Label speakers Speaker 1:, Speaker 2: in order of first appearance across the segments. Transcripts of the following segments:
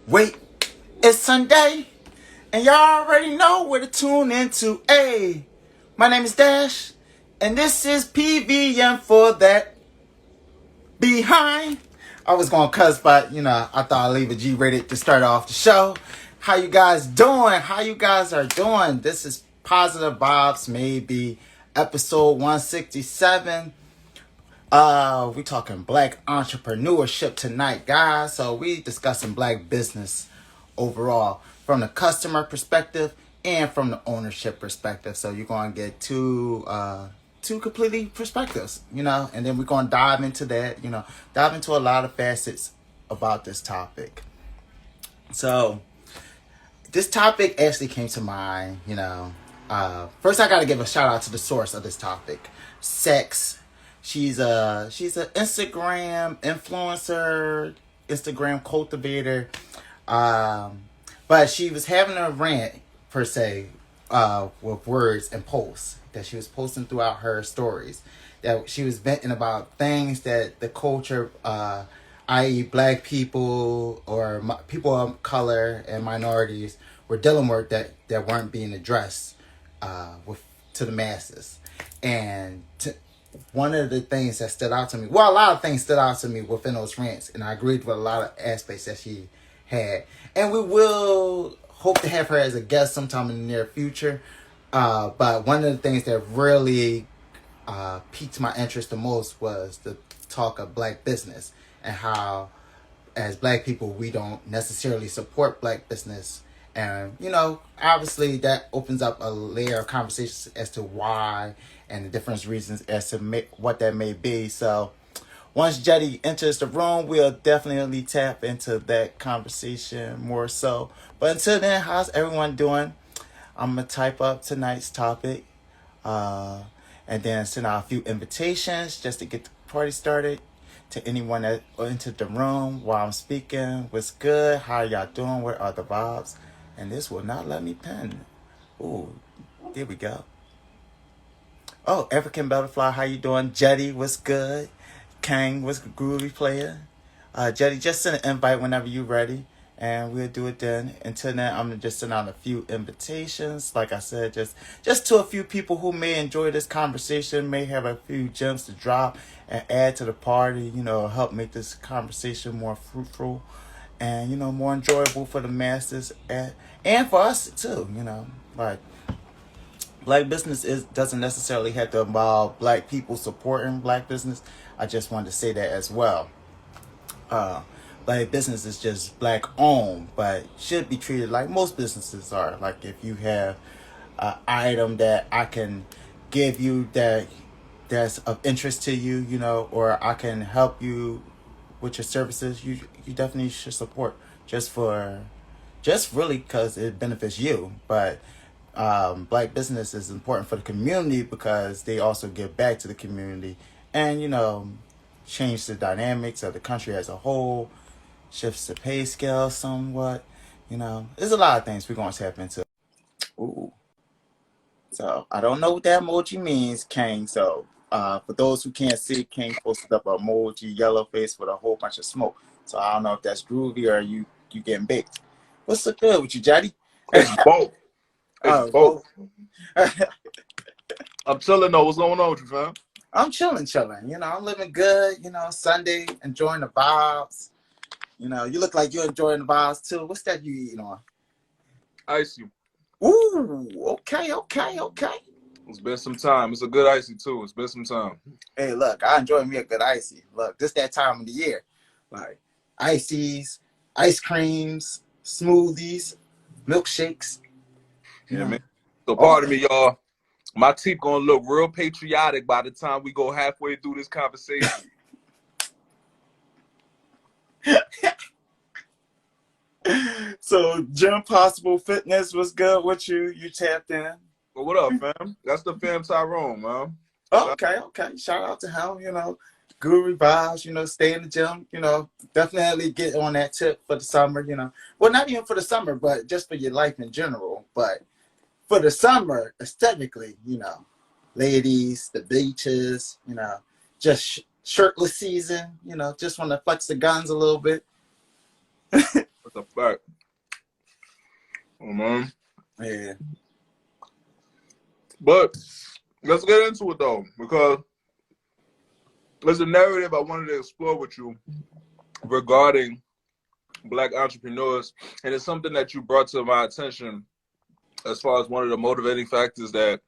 Speaker 1: Wait, it's Sunday, and y'all already know where to tune into. Hey, my name is Dash, and this is PVM for that behind. I was gonna cuss, but I thought I'd leave a G rated to start off the show. How you guys doing? How you guys are doing? This is Positive Vibes, maybe episode 167. We talking black entrepreneurship tonight, guys. So we discussing black business overall from the customer perspective and from the ownership perspective. So you're gonna get two completely perspectives, and then we're gonna dive into that, dive into a lot of facets about this topic. So this topic actually came to mind, first I gotta give a shout out to the source of this topic, Sex. She's an Instagram influencer, Instagram cultivator, but she was having a rant per se, with words and posts that she was posting throughout her stories. That she was venting about things that the culture, i.e., black people or people of color and minorities, were dealing with that weren't being addressed with to the masses. And one of the things that stood out to me, well, a lot of things stood out to me within those rants, and I agreed with a lot of aspects that she had. And we will hope to have her as a guest sometime in the near future. But one of the things that really piqued my interest the most was the talk of black business and how, as black people, we don't necessarily support black business. And, obviously that opens up a layer of conversations as to why and the different reasons as to what that may be. So once Jeide enters the room, we'll definitely tap into that conversation more so. But until then, how's everyone doing? I'm going to type up tonight's topic and then send out a few invitations just to get the party started. To anyone that entered the room while I'm speaking, what's good? How y'all doing? What are the vibes? And this will not let me pen. Ooh, there we go. Oh, African Butterfly, how you doing? Jeide, what's good? Kang, what's good, groovy player? Jeide, just send an invite whenever you're ready, and we'll do it then. Until then, I'm gonna just send out a few invitations. Like I said, just to a few people who may enjoy this conversation, may have a few gems to drop and add to the party. Help make this conversation more fruitful and more enjoyable for the masses and for us too. Like, black business doesn't necessarily have to involve black people supporting black business. I just wanted to say that as well. Black business is just black owned, but should be treated like most businesses are. Like, if you have an item that I can give you that's of interest to you, or I can help you with your services, you definitely should support just really because it benefits you. But black business is important for the community because they also give back to the community and change the dynamics of the country as a whole, shifts the pay scale somewhat. There's a lot of things we're going to tap into. Ooh. So I don't know what that emoji means, Kang. So for those who can't see, Kang posted up an emoji, yellow face with a whole bunch of smoke. So I don't know if that's groovy or you getting baked. What's so good with you, Jeide?
Speaker 2: It's both. It's both.
Speaker 1: Both.
Speaker 2: I'm chilling though. What's going on with you, fam?
Speaker 1: I'm chilling. I'm living good. Sunday, enjoying the vibes. You look like you're enjoying the vibes too. What's that you eating on?
Speaker 2: Icy.
Speaker 1: Ooh, okay.
Speaker 2: It's been some time. It's a good icy too. It's been some time.
Speaker 1: Hey, look, I enjoy me a good icy. Look, this that time of the year. Like, ices, ice creams, smoothies, milkshakes.
Speaker 2: Yeah, man. So
Speaker 1: Oh.
Speaker 2: pardon me, y'all. My teeth gonna look real patriotic by the time we go halfway through this conversation.
Speaker 1: So, Gym Possible Fitness was good with you. You tapped in.
Speaker 2: Well, what up, fam? That's the fam Tyrone, man.
Speaker 1: Okay. Shout out to him. Guru vibes. Stay in the gym. Definitely get on that tip for the summer. Well, not even for the summer, but just for your life in general. But for the summer, aesthetically, ladies, the beaches, just shirtless season. Just want to flex the guns a little bit.
Speaker 2: What the fuck? But let's get into it though, because there's a narrative I wanted to explore with you regarding Black entrepreneurs, and it's something that you brought to my attention as far as one of the motivating factors that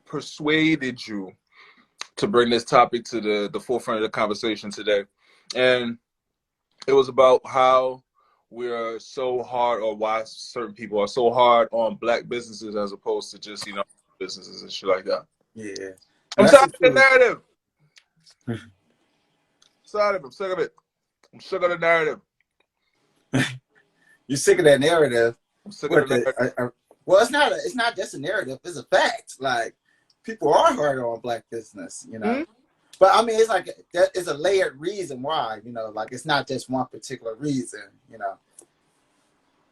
Speaker 2: persuaded you to bring this topic to the forefront of the conversation today. And it was about how we are so hard, or why certain people are so hard on Black businesses as opposed to just, businesses and shit like that.
Speaker 1: Yeah.
Speaker 2: I'm tired of the narrative. I'm sick of it. I'm sick of the narrative.
Speaker 1: You're sick of that narrative?
Speaker 2: I'm sick of the narrative.
Speaker 1: Well, it's not just a narrative. It's a fact. Like, people are hard on Black business,
Speaker 2: Mm-hmm.
Speaker 1: But I mean, it's like that is a layered reason why, like it's not just one particular reason,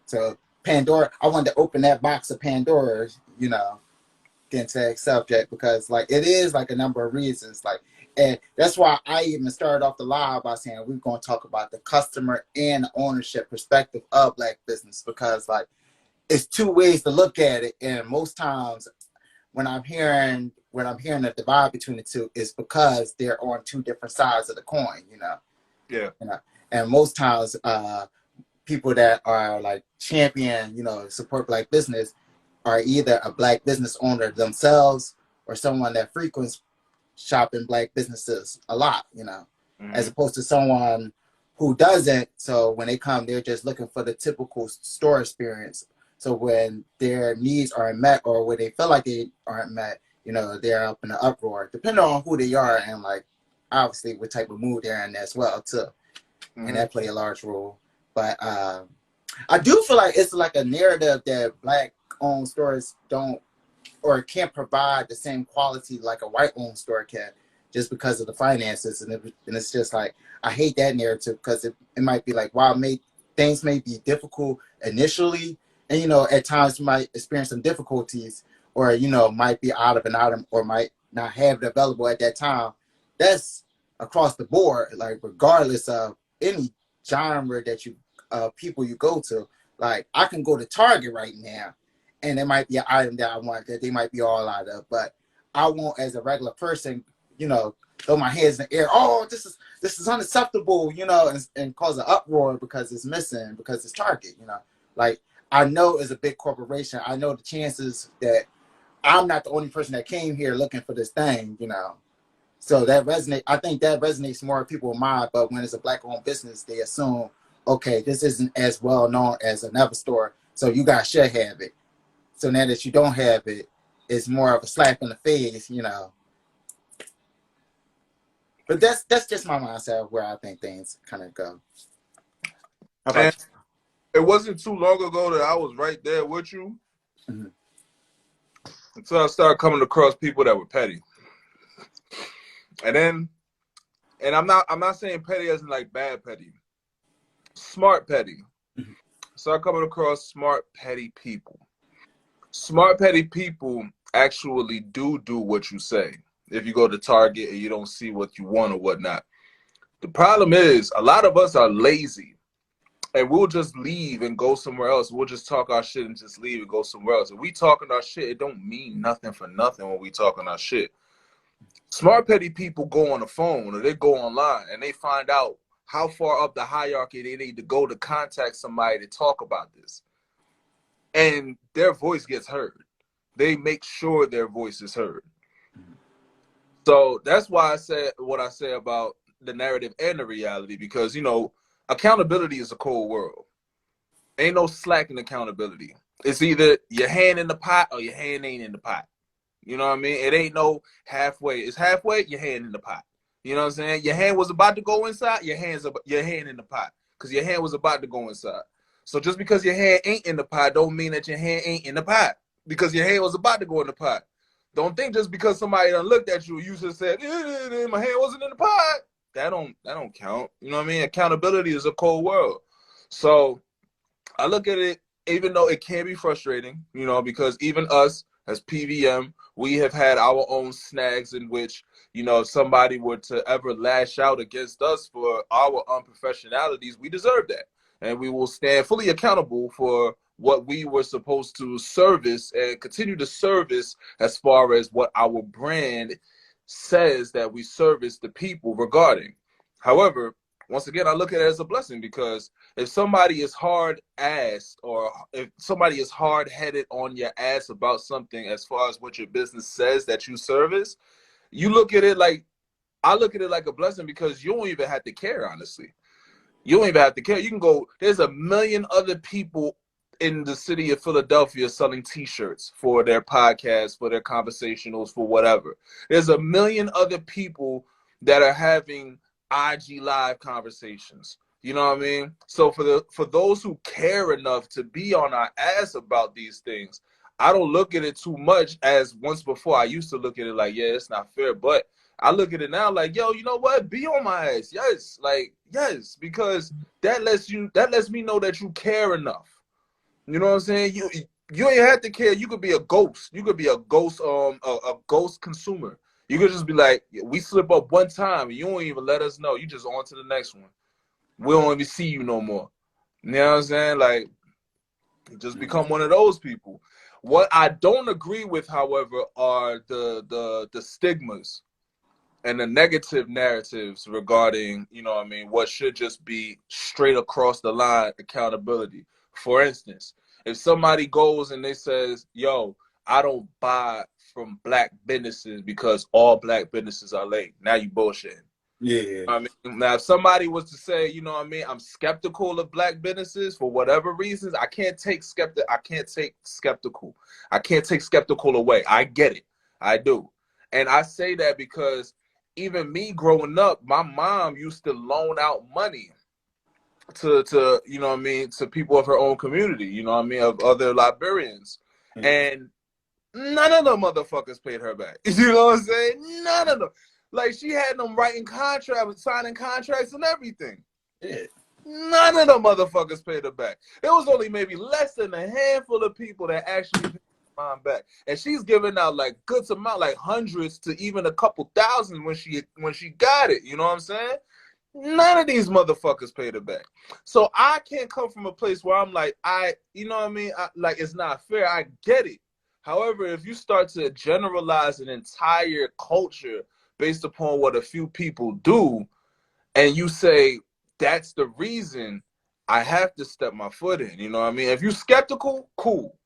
Speaker 1: So Pandora, I wanted to open that box of Pandora, into that subject, because like it is like a number of reasons, like, and that's why I even started off the live by saying we're going to talk about the customer and ownership perspective of Black business, because like it's two ways to look at it, and most times when I'm hearing the divide between the two, is because they're on two different sides of the coin,
Speaker 2: Yeah.
Speaker 1: And most times, people that are like champion, support Black business, are either a Black business owner themselves or someone that frequents shopping Black businesses a lot,
Speaker 2: Mm-hmm.
Speaker 1: as opposed to someone who doesn't. So when they come, they're just looking for the typical store experience. So when their needs aren't met, or when they feel like they aren't met, they're up in the uproar, depending on who they are and like obviously what type of mood they're in as well too. Mm-hmm. And that play a large role. But I do feel like it's like a narrative that Black owned stores don't or can't provide the same quality like a white owned store can, just because of the finances. And it's just like, I hate that narrative, because it might be like, while things may be difficult initially, and at times you might experience some difficulties, or might be out of an item, or might not have it available at that time. That's across the board, like regardless of any genre that you people you go to. Like, I can go to Target right now, and there might be an item that I want that they might be all out of, but I won't, as a regular person, throw my hands in the air. Oh, this is unacceptable, and cause an uproar because it's missing, because it's Target, Like, I know as a big corporation, I know the chances that I'm not the only person that came here looking for this thing, So I think that resonates more with people's mind. But when it's a Black-owned business, they assume, okay, this isn't as well known as another store, so you guys should have it. So now that you don't have it, it's more of a slap in the face, But that's just my mindset of where I think things kind of go. How about you?
Speaker 2: It wasn't too long ago that I was right there with you,
Speaker 1: Mm-hmm.
Speaker 2: until I started coming across people that were petty. And I'm not saying petty as in like bad petty, smart petty.
Speaker 1: Mm-hmm.
Speaker 2: Start coming across smart petty people. Smart petty people actually do what you say. If you go to Target and you don't see what you want or whatnot. The problem is, a lot of us are lazy, and we'll just leave and go somewhere else. We'll just talk our shit and just leave and go somewhere else. If we talking our shit, it don't mean nothing for nothing when we talking our shit. Smart petty people go on the phone, or they go online, and they find out how far up the hierarchy they need to go to contact somebody to talk about this. And their voice gets heard. They make sure their voice is heard. So that's why I said what I say about the narrative and the reality, because, accountability is a cold world. Ain't no slack in accountability. It's either your hand in the pot or your hand ain't in the pot. You know what I mean? It ain't no halfway. It's halfway, your hand in the pot. You know what I'm saying? Your hand was about to go inside, your hand in the pot, because your hand was about to go inside. So just because your hand ain't in the pot don't mean that your hand ain't in the pot, because your hand was about to go in the pot. Don't think just because somebody done looked at you, you just said, my hand wasn't in the pot. That don't count. You know what I mean? Accountability is a cold world. So I look at it, even though it can be frustrating, because even us as PVM, we have had our own snags in which, if somebody were to ever lash out against us for our unprofessionalities, we deserve that. And we will stand fully accountable for what we were supposed to service and continue to service as far as what our brand says that we service the people regarding. However, once again, I look at it as a blessing, because if somebody is hard-assed, or if somebody is hard-headed on your ass about something as far as what your business says that you service, you look at it like, I look at it like a blessing, because you don't even have to care, honestly. You don't even have to care. You can go, there's a million other people in the city of Philadelphia selling t-shirts for their podcasts, for their conversationals, for whatever. There's a million other people that are having IG live conversations. You know what I mean? So for those who care enough to be on our ass about these things, I don't look at it too much as once before. I used to look at it like, yeah, it's not fair. But I look at it now like, yo, you know what? Be on my ass. Yes. Like, yes, because that lets me know that you care enough. You know what I'm saying? You ain't have to care. You could be a ghost. You could be a ghost, a ghost consumer. You could just be like, we slip up one time and you don't even let us know. You just on to the next one. We don't even see you no more. You know what I'm saying? Like, just become one of those people. What I don't agree with, however, are the stigmas and the negative narratives regarding, you know what I mean, what should just be straight across the line accountability. For instance, if somebody goes and they says, yo, I don't buy from black businesses because all black businesses are late. Now you bullshitting.
Speaker 1: Yeah.
Speaker 2: I mean, now if somebody was to say, you know what I mean, I'm skeptical of black businesses for whatever reasons, I can't take skeptical away. I get it. I do. And I say that because even me growing up, my mom used to loan out money to you know what I mean, to people of her own community, you know what I mean, of other Liberians. And none of them motherfuckers paid her back. You know what I'm saying? None of them. Like, she had them writing contracts, signing contracts and everything.
Speaker 1: Yeah.
Speaker 2: None of them motherfuckers paid her back. There was only maybe less than a handful of people that actually paid her mom back. And she's giving out like good amount, like hundreds to even a couple thousand when she got it. You know what I'm saying? None of these motherfuckers paid her back. So I can't come from a place where I'm like, you know what I mean? Like, it's not fair. I get it. However, if you start to generalize an entire culture based upon what a few people do, and you say that's the reason, I have to step my foot in. You know what I mean? If you're skeptical, cool.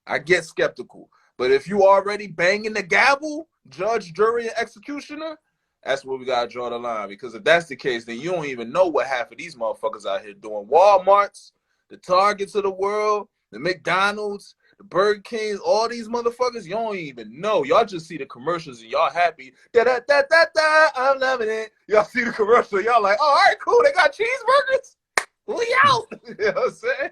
Speaker 2: I get skeptical. But if you already banging the gavel, judge, jury, and executioner, that's where we gotta draw the line. Because if that's the case, then you don't even know what half of these motherfuckers out here doing. Walmarts, the Targets of the world, the McDonald's, the Burger Kings, all these motherfuckers, you don't even know. Y'all just see the commercials and y'all happy. Da da da da da. I'm loving it. Y'all see the commercial, y'all like, oh, all right, cool. They got cheeseburgers. We out. You know what I'm saying?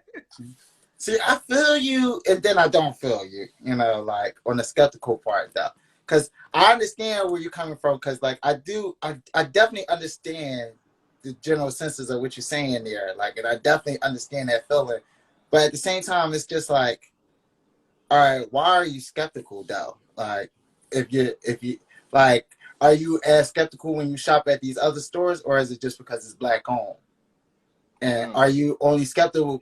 Speaker 1: See, I feel you, and then I don't feel you. You know, like on the skeptical part though. Because I understand where you're coming from, because like I definitely understand the general senses of what you're saying there, like, and I definitely understand that feeling, but at the same time, it's just like, all right, why are you skeptical though? Like, if you like, are you as skeptical when you shop at these other stores, or is it just because it's black owned? And are you only skeptical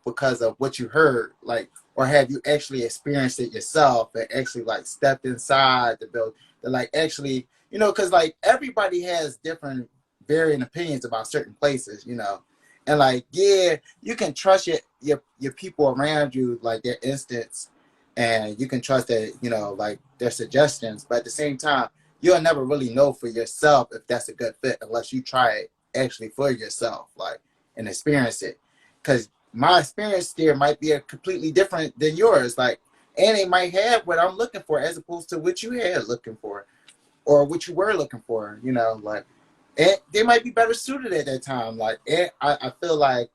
Speaker 1: because of what you heard, like, or have you actually experienced it yourself and actually like stepped inside the building, to like actually, you know, because like everybody has different varying opinions about certain places, you know, and like, yeah, you can trust your people around you, like their instincts, and you can trust that, you know, like their suggestions, but at the same time, you'll never really know for yourself if that's a good fit unless you try it actually for yourself, like, and experience it. Because my experience there might be a completely different than yours, like, and it might have what I'm looking for as opposed to what you had looking for, or what you were looking for, you know, like, and they might be better suited at that time, like, and I feel like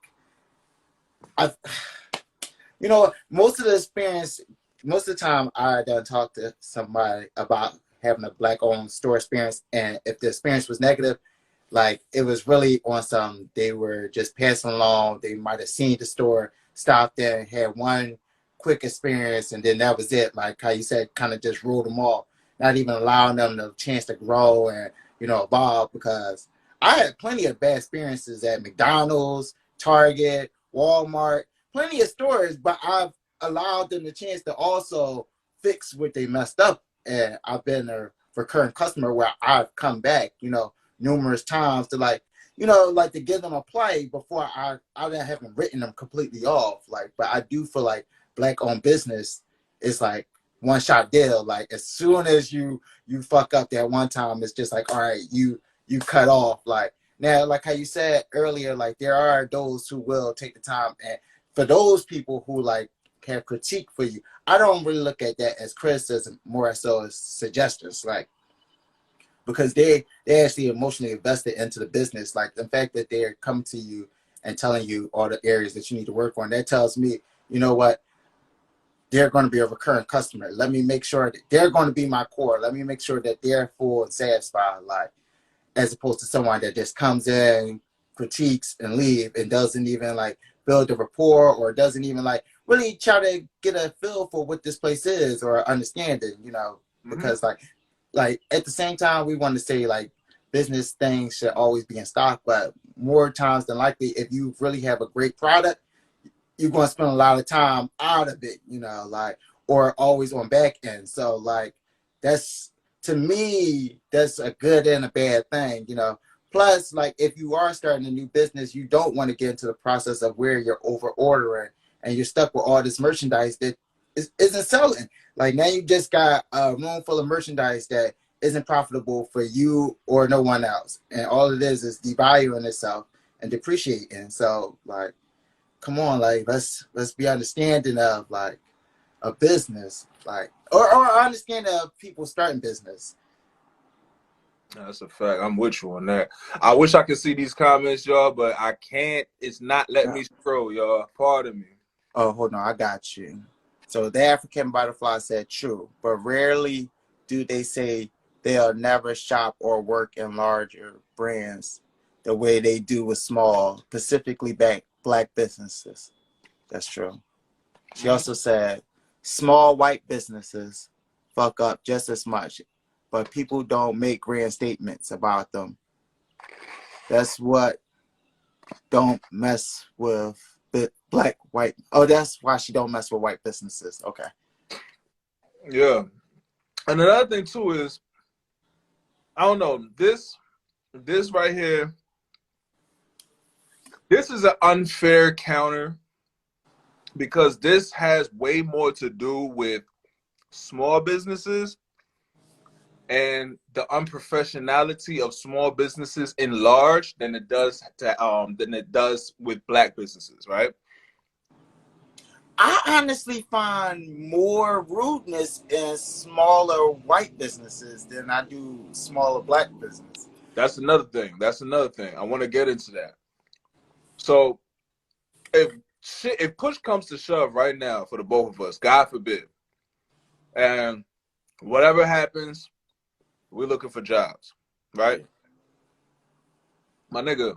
Speaker 1: you know, most of the time I done talk to somebody about having a black owned store experience, and if the experience was negative, like, it was really on some, they were just passing along. They might have seen the store, stopped there, had one quick experience, and then that was it. Like how you said, kind of just ruled them off, not even allowing them the chance to grow and, you know, evolve. Because I had plenty of bad experiences at McDonald's, Target, Walmart, plenty of stories, but I've allowed them the chance to also fix what they messed up. And I've been a recurring customer where I've come back, numerous times to like, like to give them a play before I haven't written them completely off. Like, but I do feel like black owned business is like one shot deal. Like as soon as you fuck up that one time, it's just like, all right, you cut off. Like now, like how you said earlier, like there are those who will take the time, and for those people who like have critique for you, I don't really look at that as criticism, more so as suggestions. Like because they actually emotionally invested into the business. Like the fact that they're coming to you and telling you all the areas that you need to work on, that tells me, you know what, they're going to be a recurrent customer. Let me make sure that they're going to be my core. Let me make sure that they're full and satisfied, like as opposed to someone that just comes in, critiques and leave and doesn't even like build a rapport or doesn't even like really try to get a feel for what this place is or understand it, because like at the same time we want to say like business things should always be in stock, but more times than likely if you really have a great product, you're going to spend a lot of time out of it, like, or always on back end. So like, that's, to me, that's a good and a bad thing, Plus, like, if you are starting a new business, you don't want to get into the process of where you're over ordering and you're stuck with all this merchandise that isn't selling. Like now you just got a room full of merchandise that isn't profitable for you or no one else. And all it is devaluing itself and depreciating. So like, come on, like let's be understanding of like a business, like or understanding of people starting business.
Speaker 2: That's a fact. I'm with you on that. I wish I could see these comments, y'all, but I can't. It's not letting me scroll, y'all. Pardon me.
Speaker 1: Oh, hold on, I got you. So the African butterfly said true, but rarely do they say they'll never shop or work in larger brands the way they do with small, specifically black businesses. That's true. She also said small white businesses fuck up just as much, but people don't make grand statements about them. That's what don't mess with black, white. Oh, that's why she don't mess with white businesses. Okay.
Speaker 2: Yeah. And another thing too is, I don't know, this right here, this is an unfair counter because this has way more to do with small businesses and the unprofessionality of small businesses in large than it does with black businesses, right?
Speaker 1: I honestly find more rudeness in smaller white businesses than I do smaller black businesses.
Speaker 2: That's another thing. I want to get into that. So if push comes to shove right now for the both of us, God forbid, and whatever happens, we're looking for jobs, right? My nigga,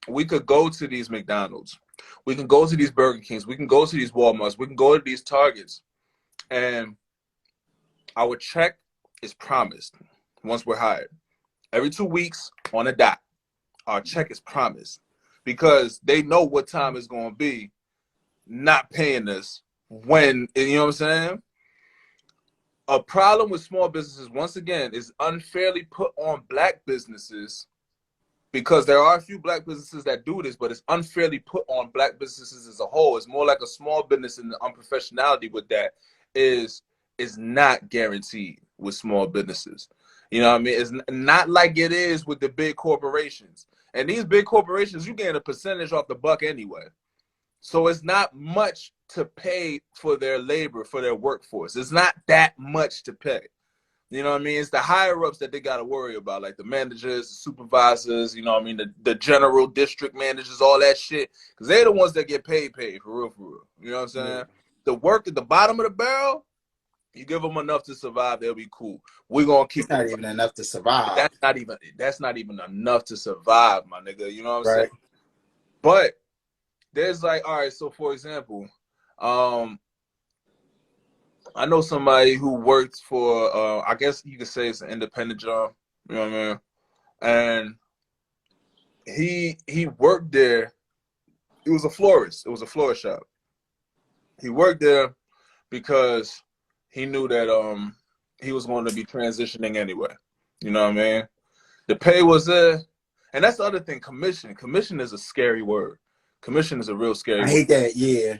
Speaker 2: we could go to these McDonald's. We can go to these Burger Kings. We can go to these Walmarts. We can go to these Targets. And our check is promised once we're hired. Every 2 weeks on a dot, our check is promised because they know what time it's going to be not paying us when, you know what I'm saying? A problem with small businesses, once again, is unfairly put on black businesses because there are a few black businesses that do this, but it's unfairly put on black businesses as a whole. It's more like a small business, and the unprofessionality with that is not guaranteed with small businesses. You know what I mean? It's not like it is with the big corporations. And these big corporations, you get a percentage off the buck anyway. So it's not much to pay for their labor, for their workforce. It's not that much to pay. You know what I mean? It's the higher ups that they got to worry about, like the managers, the supervisors, you know what I mean? The general district managers, all that shit. Because they're the ones that get paid for real, for real. You know what I'm saying? Yeah. The work at the bottom of the barrel, you give them enough to survive, they'll be cool. We're going to keep
Speaker 1: It's not even enough to survive.
Speaker 2: That's not even enough to survive, my nigga. You know what I'm saying?
Speaker 1: Right.
Speaker 2: But there's like, all right, so for example, I know somebody who works for, I guess you could say it's an independent job. You know what I mean? And he worked there. It was a florist. It was a florist shop. He worked there because he knew that he was going to be transitioning anyway. You know what I mean? The pay was there. And that's the other thing, commission. Commission is a scary word. Commission is a real scary
Speaker 1: I
Speaker 2: word.
Speaker 1: hate that. Yeah.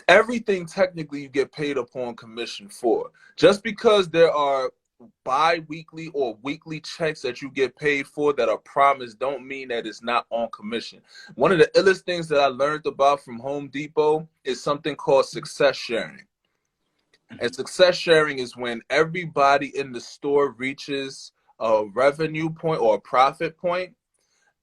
Speaker 2: Everything technically you get paid upon commission for. Just because there are bi-weekly or weekly checks that you get paid for that are promised don't mean that it's not on commission. One of the illest things that I learned about from Home Depot is something called success sharing. And success sharing is when everybody in the store reaches a revenue point or a profit point,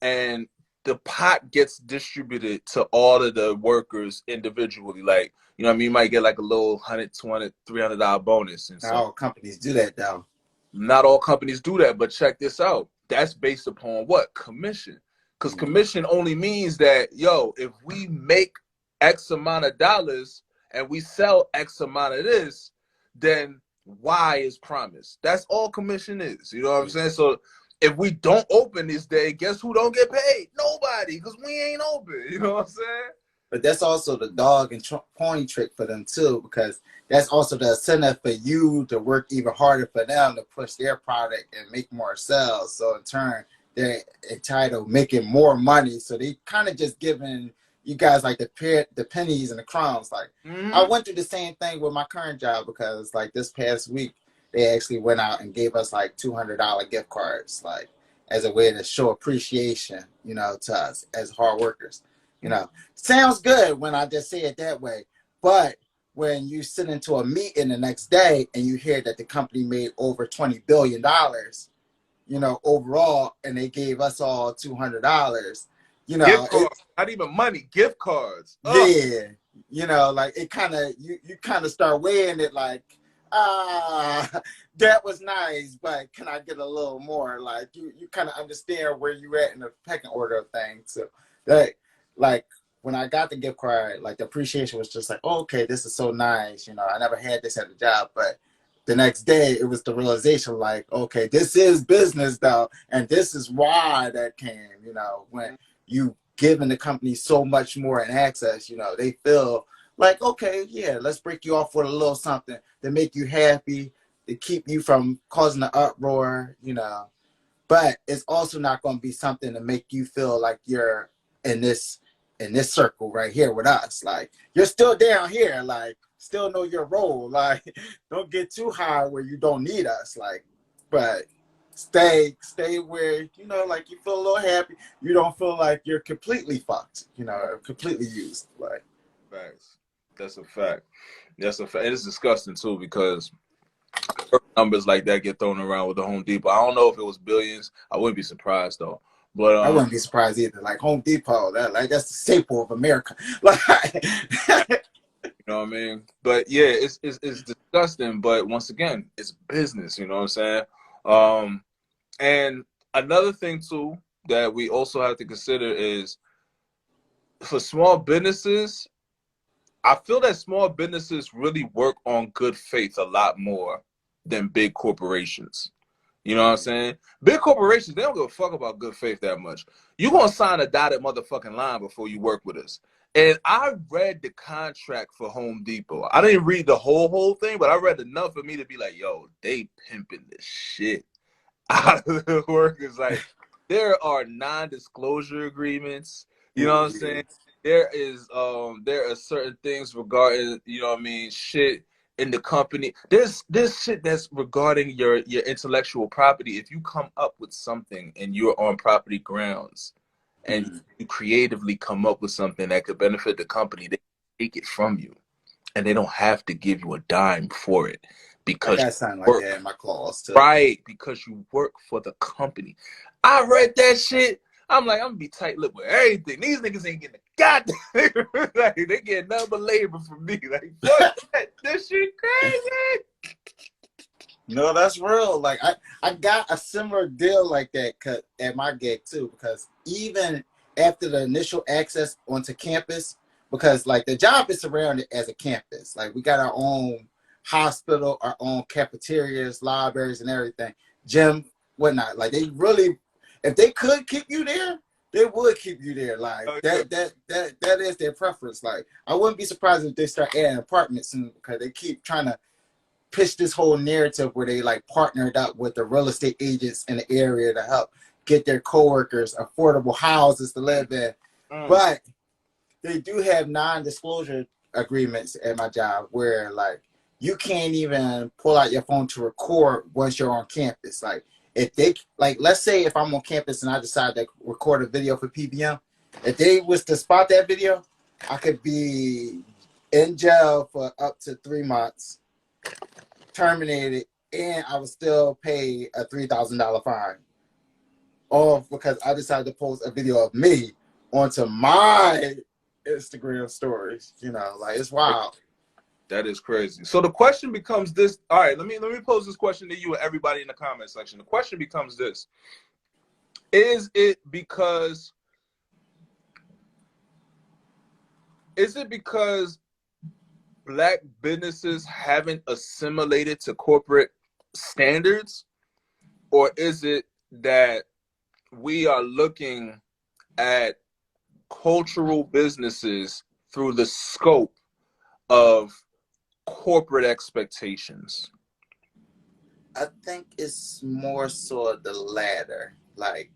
Speaker 2: and the pot gets distributed to all of the workers individually. Like, you know what I mean? You might get like a little $100, $200, $300 bonus. And
Speaker 1: Not
Speaker 2: so
Speaker 1: all companies do that though.
Speaker 2: not all companies do that, but check this out. That's based upon what? Commission. Because commission only means that, yo, if we make X amount of dollars and we sell X amount of this, then Y is promised. That's all commission is. You know what I'm saying? So if we don't open this day, guess who don't get paid? Nobody, because we ain't open. You know what I'm saying?
Speaker 1: But that's also the dog and pony trick for them too, because that's also the incentive for you to work even harder for them to push their product and make more sales. So in turn, they're entitled making more money. So they kind of just giving you guys like the pennies and the crumbs. Like I went through the same thing with my current job, because like this past week, they actually went out and gave us like $200 gift cards, like as a way to show appreciation, you know, to us as hard workers. You know, sounds good when I just say it that way. But when you sit into a meeting the next day and you hear that the company made over $20 billion, you know, overall, and they gave us all $200, you know,
Speaker 2: gift cards, not even money, gift cards.
Speaker 1: Yeah, you know, like it kind of, you kind of start weighing it like, that was nice, but can I get a little more? Like you kind of understand where you at in the pecking order of things. So that, like when I got the gift card, like the appreciation was just like, oh, okay, this is so nice. You know, I never had this at the job, but the next day it was the realization like, okay, this is business though, and this is why that came. You know, when you giving the company so much more in access, you know, they feel like, okay, yeah, let's break you off with a little something to make you happy, to keep you from causing an uproar, you know. But it's also not going to be something to make you feel like you're in this circle right here with us. Like you're still down here, like still know your role. Like don't get too high where you don't need us. Like, but stay where, you know, like you feel a little happy. You don't feel like you're completely fucked, you know, completely used. Like
Speaker 2: Facts. That's a fact. That's a fact. It's disgusting too, because numbers like that get thrown around with the Home Depot. I don't know if it was billions. I wouldn't be surprised though. But
Speaker 1: I wouldn't be surprised either. Like Home Depot, that's the staple of America. Like
Speaker 2: you know what I mean? But yeah, it's disgusting. But once again, it's business. You know what I'm saying? And another thing too that we also have to consider is for small businesses. I feel that small businesses really work on good faith a lot more than big corporations. You know what I'm saying? Big corporations, they don't give a fuck about good faith that much. You're going to sign a dotted motherfucking line before you work with us. And I read the contract for Home Depot. I didn't read the whole thing, but I read enough for me to be like, yo, they pimping the shit out of the workers. Like, there are non-disclosure agreements. You know what I'm saying? There are certain things regarding, you know what I mean, shit in the company. There's shit that's regarding your intellectual property. If you come up with something and you're on property grounds and you creatively come up with something that could benefit the company, they take it from you and they don't have to give you a dime for it because
Speaker 1: I got something like that in my clause too.
Speaker 2: Right, because you work for the company. I read that shit. I'm like, I'm gonna be tight-lipped with everything. These niggas ain't getting a goddamn like, they get nothing but labor from me. Like, fuck that. This shit crazy.
Speaker 1: No, that's real. Like I got a similar deal like that at my gig too, because even after the initial access onto campus, because like the job is surrounded as a campus. Like we got our own hospital, our own cafeterias, libraries, and everything, gym, whatnot. Like they really, if they could keep you there, they would keep you there. Like
Speaker 2: Oh, yeah.
Speaker 1: that is their preference. Like I wouldn't be surprised if they start adding apartments soon because they keep trying to pitch this whole narrative where they like partnered up with the real estate agents in the area to help get their coworkers affordable houses to live in.
Speaker 2: Mm.
Speaker 1: But they do have non-disclosure agreements at my job where like you can't even pull out your phone to record once you're on campus. Like if they like, let's say if I'm on campus and I decide to record a video for PVM, if they was to spot that video, I could be in jail for up to 3 months, terminated, and I would still pay a $3,000 fine. All because I decided to post a video of me onto my Instagram stories. You know, like it's wild.
Speaker 2: That is crazy. So the question becomes this. All right, let me pose this question to you and everybody in the comment section. The question becomes this: Is it because Black businesses haven't assimilated to corporate standards, or is it that we are looking at cultural businesses through the scope of corporate expectations?
Speaker 1: I think it's more so the latter. Like,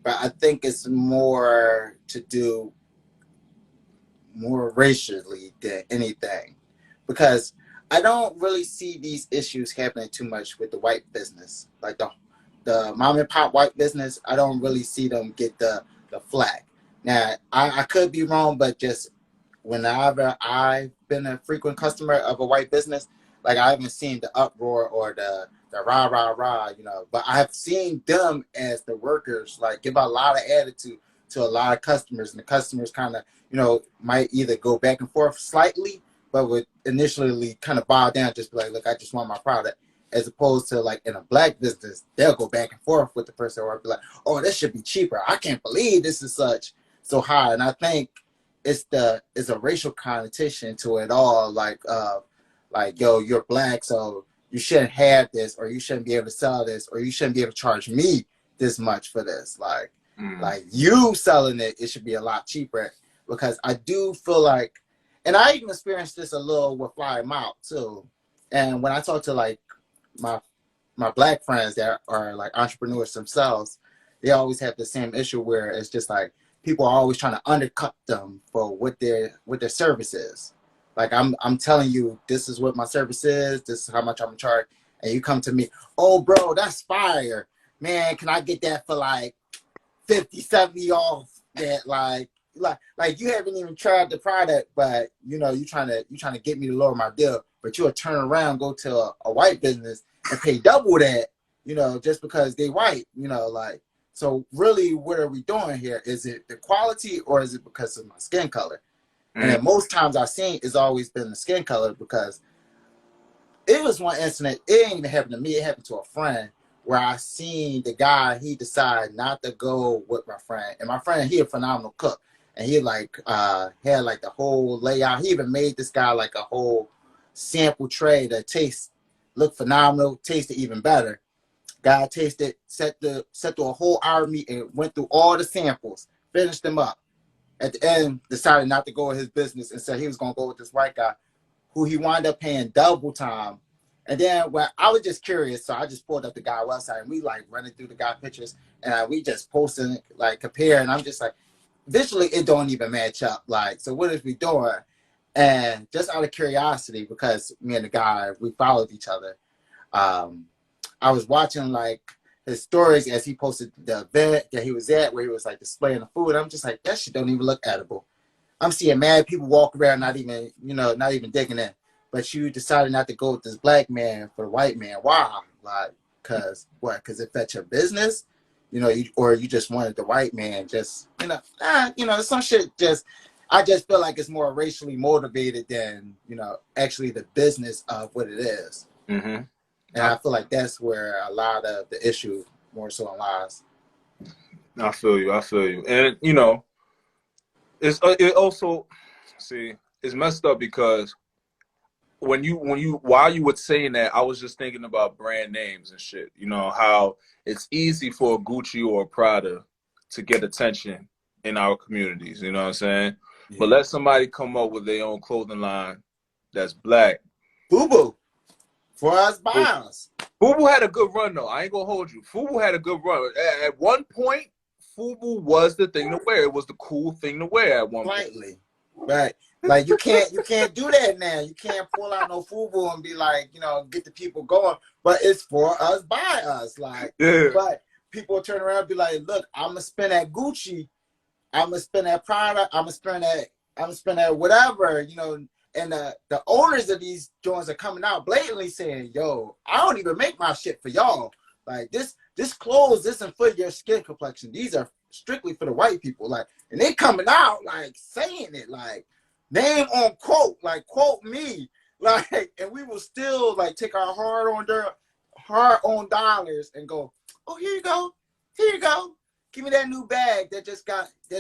Speaker 1: but I think it's more to do more racially than anything, because I don't really see these issues happening too much with the white business, like the mom and pop white business. I don't really see them get the flack. Now I could be wrong, but just whenever I've been a frequent customer of a white business, like I haven't seen the uproar or the rah rah rah, you know. But I have seen them as the workers like give a lot of attitude to a lot of customers, and the customers kind of, you know, might either go back and forth slightly, but would initially kind of bow down, just be like, look, I just want my product. As opposed to like in a Black business, they'll go back and forth with the person or be like, oh, this should be cheaper. I can't believe this is so high. And I think it's a racial connotation to it all. Like, yo, you're Black, so you shouldn't have this, or you shouldn't be able to sell this, or you shouldn't be able to charge me this much for this. Like you selling it, it should be a lot cheaper, because I do feel like, and I even experienced this a little with Fly 'em Out too. And when I talk to like my Black friends that are like entrepreneurs themselves, they always have the same issue where it's just like people are always trying to undercut them for what their service is. Like I'm telling you, this is what my service is, this is how much I'm gonna charge, and you come to me, oh bro, that's fire, man, can I get that for like 50, 70 off? That like you haven't even tried the product, but you know you trying to get me to lower my bill, but you'll turn around, go to a white business and pay double that, you know, just because they white, you know. Like, so really, what are we doing here? Is it the quality, or is it because of my skin color? And then most times I've seen it's always been the skin color, because it was one incident, it ain't even happened to me, it happened to a friend, where I seen the guy, he decided not to go with my friend. And my friend, he a phenomenal cook. And he like had like the whole layout. He even made this guy like a whole sample tray that looked phenomenal, tasted even better. Guy tasted, set through a whole hour meeting, went through all the samples, finished them up. At the end, decided not to go with his business and said he was gonna go with this white guy, who he wound up paying double time. And then when I was just curious, so I just pulled up the guy website and we like running through the guy pictures, and we just posting, like comparing. I'm just like, visually it don't even match up. Like, so what is we doing? And just out of curiosity, because me and the guy, we followed each other, I was watching like his stories as he posted the event that he was at, where he was like displaying the food. I'm just like, that shit don't even look edible. I'm seeing mad people walk around not even digging in. But you decided not to go with this Black man for the white man. Why? Like, cause what? Cause it fed your business, you know, or you just wanted the white man. Just some shit. I just feel like it's more racially motivated than actually the business of what it is.
Speaker 2: Mm-hmm.
Speaker 1: And I feel like that's where a lot of the issue more so lies.
Speaker 2: I feel you. And it also, see, it's messed up, because while you were saying that, I was just thinking about brand names and shit. You know how it's easy for a Gucci or a Prada to get attention in our communities. You know what I'm saying?
Speaker 1: Yeah.
Speaker 2: But let somebody come up with their own clothing line that's black.
Speaker 1: FUBU. For us, by us.
Speaker 2: FUBU had a good run, though. I ain't gonna hold you. FUBU had a good run. At one point, FUBU was the thing to wear. It was the cool thing to wear at one point.
Speaker 1: Slightly. Right. Like you can't do that now. You can't pull out no FUBU and be like, you know, get the people going. But it's for us, by us. Like,
Speaker 2: yeah.
Speaker 1: But people turn around and be like, look, I'm gonna spend that Gucci, I'm gonna spend that Prada, I'm gonna spend that whatever, you know. And the owners of these joints are coming out blatantly saying, yo, I don't even make my shit for y'all. Like this clothes isn't for your skin complexion. These are strictly for the white people. Like, and they coming out like saying it, like name on quote, like quote me. Like, and we will still like take our hard-earned dollars and go, oh, here you go. Here you go. Give me that new bag that's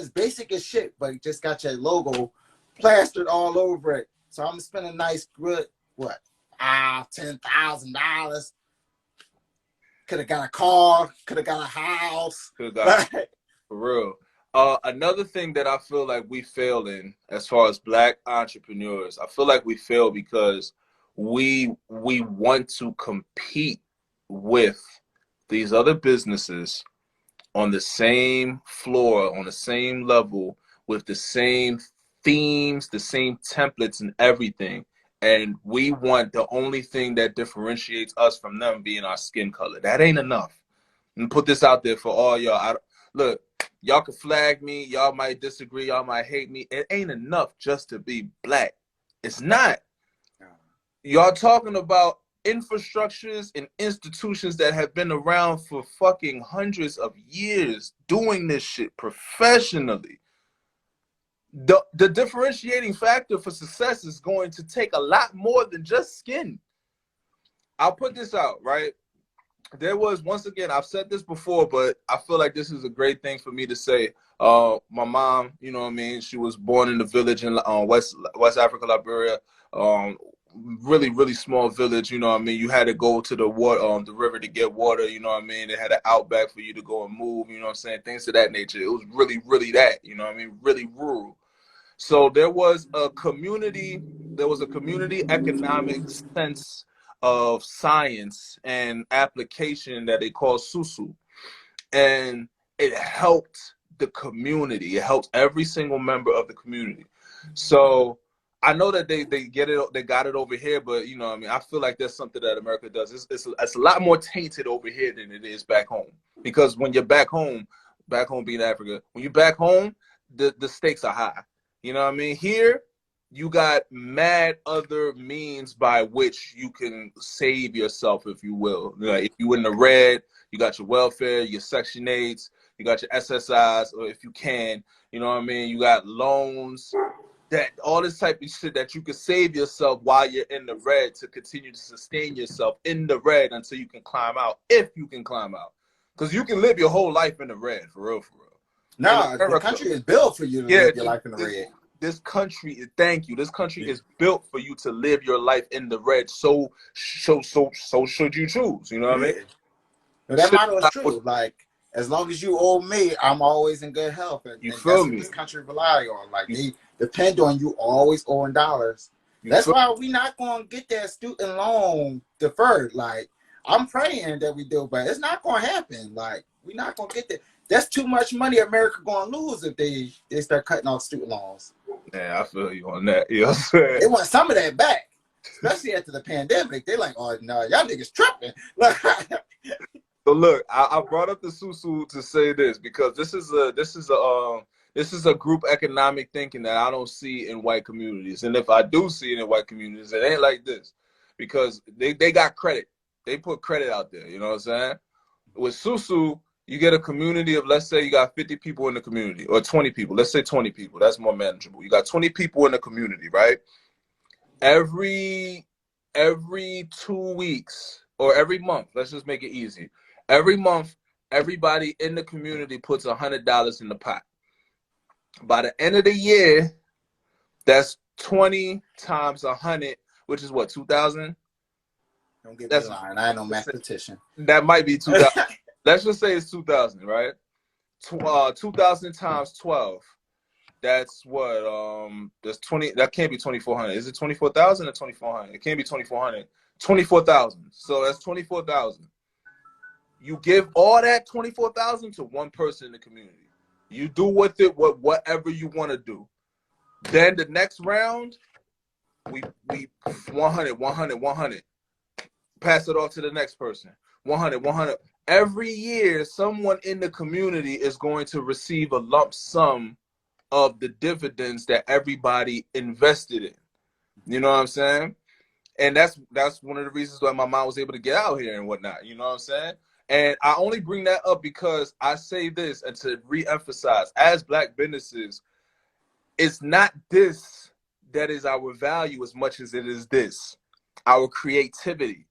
Speaker 1: basic as shit, but it just got your logo plastered all over it. So I'm gonna spend a nice good $10,000. Could have got a car, could have got a house.
Speaker 2: For real. Another thing that I feel like we fail in as far as black entrepreneurs, I feel like we fail because we want to compete with these other businesses on the same floor, on the same level, with the same themes, the same templates and everything. And we want the only thing that differentiates us from them being our skin color. That ain't enough. And put this out there for all y'all. Look, y'all can flag me. Y'all might disagree. Y'all might hate me. It ain't enough just to be black. It's not. Y'all talking about infrastructures and institutions that have been around for fucking hundreds of years doing this shit professionally. The differentiating factor for success is going to take a lot more than just skin. I'll put this out, right? There was, once again, I've said this before, but I feel like this is a great thing for me to say. My mom, you know what I mean? She was born in the village in West Africa, Liberia. Really, really small village, you know what I mean? You had to go to the water, the river to get water, you know what I mean? They had an outback for you to go and move, you know what I'm saying? Things of that nature. It was really, really that, you know what I mean? Really rural. So there was a community economic sense of science and application that they call susu. And it helped the community. It helped every single member of the community. So I know that they got it over here, but you know what I mean, I feel like there's something that America does. It's a lot more tainted over here than it is back home. Because when you're back home being Africa, when you're back home, the stakes are high. You know what I mean? Here, you got mad other means by which you can save yourself, if you will. Like if you in the red, you got your welfare, your Section 8s, you got your SSIs, or if you can, you know what I mean? You got loans, that all this type of shit that you can save yourself while you're in the red to continue to sustain yourself in the red until you can climb out, if you can climb out. Because you can live your whole life in the red, for real, for real.
Speaker 1: No, the country is built for you to live your life in the red.
Speaker 2: This country, thank you. This country is built for you to live your life in the red. So should you choose. You know what I mean?
Speaker 1: But that motto is true. Like, as long as you owe me, I'm always in good health. And
Speaker 2: you
Speaker 1: and
Speaker 2: feel
Speaker 1: that's
Speaker 2: me?
Speaker 1: What this country rely on. Like, they depend on you always owing dollars. That's why we not going to get that student loan deferred. Like, I'm praying that we do, but it's not going to happen. Like, we're not going to get that. That's too much money America going to lose if they start cutting off student loans.
Speaker 2: Yeah, I feel you on that. You know what I'm saying?
Speaker 1: They want some of that back, especially after the pandemic. They like, oh, no, y'all niggas tripping.
Speaker 2: So look, I brought up the susu to say this because this is a group economic thinking that I don't see in white communities. And if I do see it in white communities, it ain't like this because they got credit. They put credit out there. You know what I'm saying? With susu, you get a community of, let's say you got 50 people in the community or 20 people. Let's say 20 people. That's more manageable. You got 20 people in the community, right? Every 2 weeks or every month, let's just make it easy. Every month, everybody in the community puts $100 in the pot. By the end of the year, that's 20 times 100, which is what, 2,000?
Speaker 1: Don't get me lying. I ain't no mathematician.
Speaker 2: That might be 2,000. Let's just say it's 2,000, right? 2,000 times 12. That's what, that's 20, that can't be 2,400. Is it 24,000 or 2,400? It can't be 2,400. 24,000. So that's 24,000. You give all that 24,000 to one person in the community. You do with it whatever you want to do. Then the next round, we 100, 100, 100. Pass it off to the next person. 100, 100. Every year, someone in the community is going to receive a lump sum of the dividends that everybody invested in. You know what I'm saying? And that's one of the reasons why my mom was able to get out here and whatnot. You know what I'm saying? And I only bring that up because I say this and to reemphasize, as Black businesses, it's not this that is our value as much as it is this, our creativity.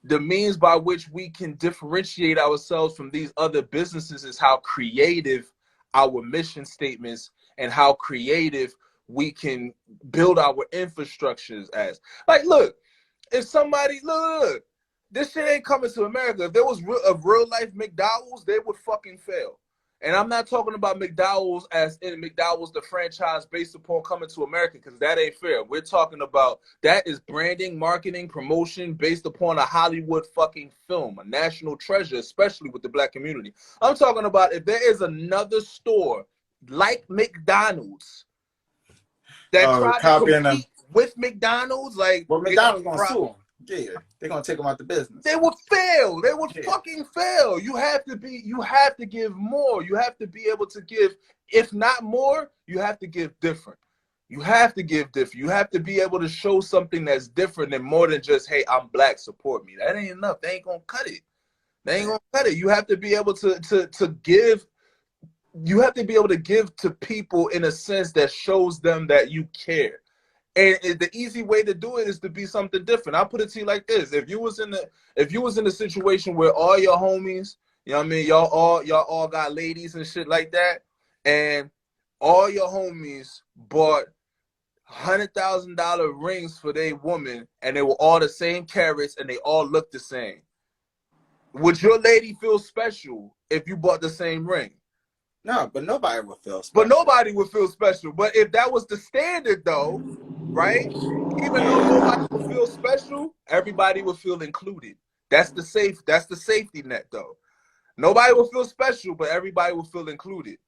Speaker 2: The means by which we can differentiate ourselves from these other businesses is how creative our mission statements and how creative we can build our infrastructures as. Like, look, if somebody, look, this shit ain't coming to America. If there was a real life McDowell's, they would fucking fail. And I'm not talking about McDowell's as in McDowell's, the franchise based upon coming to America, because that ain't fair. We're talking about that is branding, marketing, promotion based upon a Hollywood fucking film, a national treasure, especially with the Black community. I'm talking about if there is another store like McDonald's that tried to compete with McDonald's, like,
Speaker 1: well, McDonald's gonna sue them. Yeah, they're gonna take them out the business.
Speaker 2: They would fail. They would fucking fail. You have to give more. You have to be able to give, if not more, you have to give different. You have to give different. You have to be able to show something that's different and more than just, hey, I'm Black, support me. That ain't enough. They ain't gonna cut it. They ain't gonna cut it. You have to be able to give. You have to be able to give to people in a sense that shows them that you care. And the easy way to do it is to be something different. I'll put it to you like this: if you was in a situation where all your homies, you know what I mean, y'all all got ladies and shit like that, and all your homies bought $100,000 rings for their woman, and they were all the same carats and they all looked the same, would your lady feel special if you bought the same ring?
Speaker 1: No, but nobody would feel special.
Speaker 2: But nobody would feel special. But if that was the standard, though, right? Even though nobody would feel special, everybody would feel included. That's the safety net, though. Nobody will feel special, but everybody will feel included.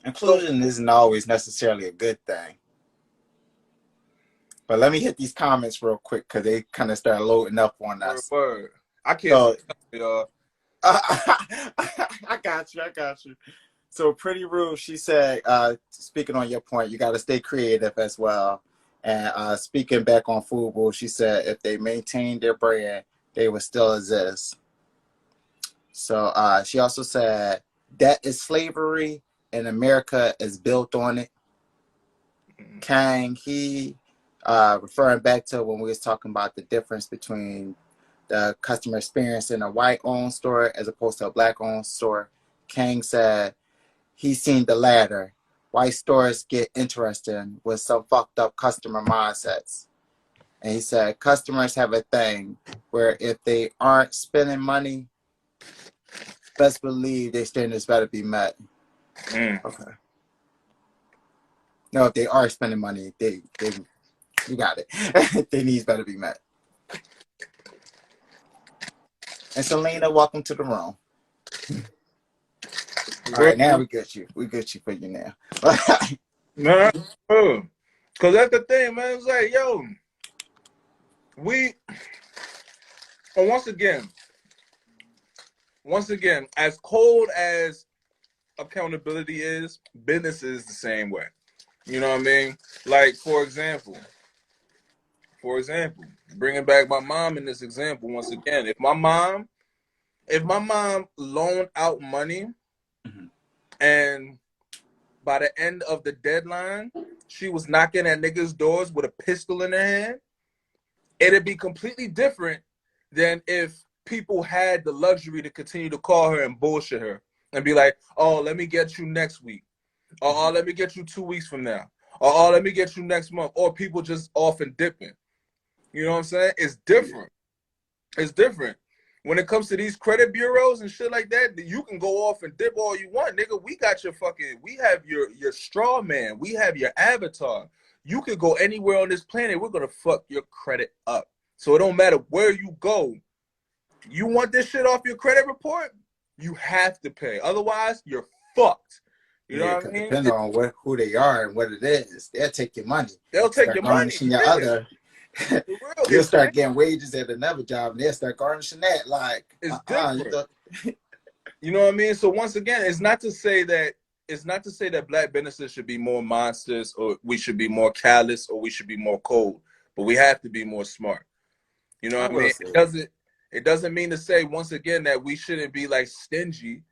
Speaker 1: Inclusion isn't always necessarily a good thing. But let me hit these comments real quick because they kind of start loading up on us.
Speaker 2: Word. I can't.
Speaker 1: I got you. So Pretty Rude, she said, speaking on your point, you got to stay creative as well. And speaking back on Fubu, she said if they maintain their brand, they will still exist. So she also said that is slavery and America is built on it. Kang, he referring back to when we was talking about the difference between the customer experience in a white-owned store as opposed to a Black-owned store. Kang said he's seen the latter. White stores get interesting with some fucked up customer mindsets. And he said customers have a thing where if they aren't spending money, best believe their standards better be met. Okay. No, if they are spending money, they you got it. Their needs better be met. And Selena, welcome to the room. All right, now we get you. We get you for you now.
Speaker 2: Nah, because that's the thing, man. It's like, yo, once again, as cold as accountability is, business is the same way. You know what I mean? Like, for example, bringing back my mom in this example once again, if my mom loaned out money, and by the end of the deadline, she was knocking at niggas' doors with a pistol in her hand, it'd be completely different than if people had the luxury to continue to call her and bullshit her and be like, oh, let me get you next week. Or oh, let me get you 2 weeks from now. Or oh, let me get you next month. Or people just off and dipping. You know what I'm saying? It's different. It's different. When it comes to these credit bureaus and shit like that, you can go off and dip all you want, nigga. We got your fucking, we have your straw man. We have your avatar. You could go anywhere on this planet. We're going to fuck your credit up. So it don't matter where you go. You want this shit off your credit report? You have to pay. Otherwise, you're fucked. You know what I mean?
Speaker 1: Depending on who they are and what it is, they'll take your money.
Speaker 2: They'll take your money.
Speaker 1: Your other. You'll start getting wages at another job, and they'll start garnishing that. Like,
Speaker 2: it's different. You know what I mean? So once again, it's not to say that black businesses should be more monsters, or we should be more callous, or we should be more cold. But we have to be more smart. You know what I mean? It doesn't mean to say, once again, that we shouldn't be like stingy.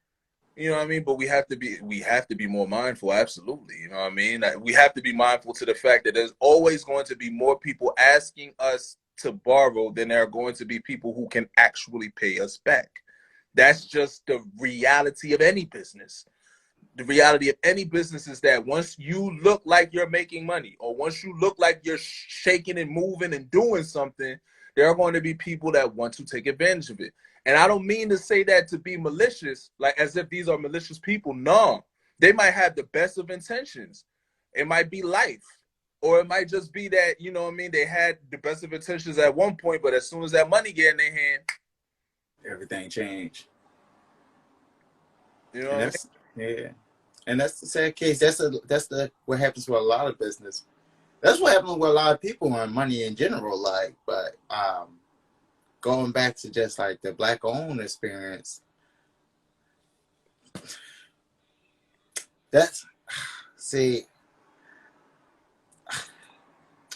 Speaker 2: You know what I mean? But we have to be more mindful. Absolutely. You know what I mean? We have to be mindful to the fact that there's always going to be more people asking us to borrow than there are going to be people who can actually pay us back. That's just the reality of any business. The reality of any business is that once you look like you're making money, or once you look like you're shaking and moving and doing something, there are going to be people that want to take advantage of it. And I don't mean to say that to be malicious, like as if these are malicious people. No, they might have the best of intentions. It might be life, or it might just be that, you know what I mean, they had the best of intentions at one point, but as soon as that money get in their hand,
Speaker 1: everything changed.
Speaker 2: You know what I
Speaker 1: mean? Yeah. And that's the sad case. That's what happens with a lot of business. That's what happens with a lot of people on money in general. like, but going back to just like the black owned experience,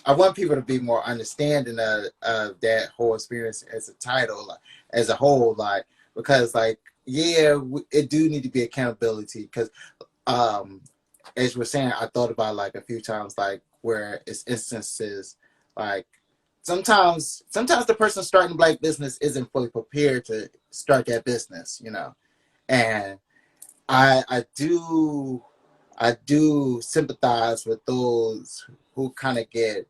Speaker 1: I want people to be more understanding of that whole experience as a title, like, as a whole, like, because like, yeah, it do need to be accountability, because as we're saying, I thought about like a few times, like where it's instances like sometimes the person starting black business isn't fully prepared to start that business, you know. And I do sympathize with those who kind of get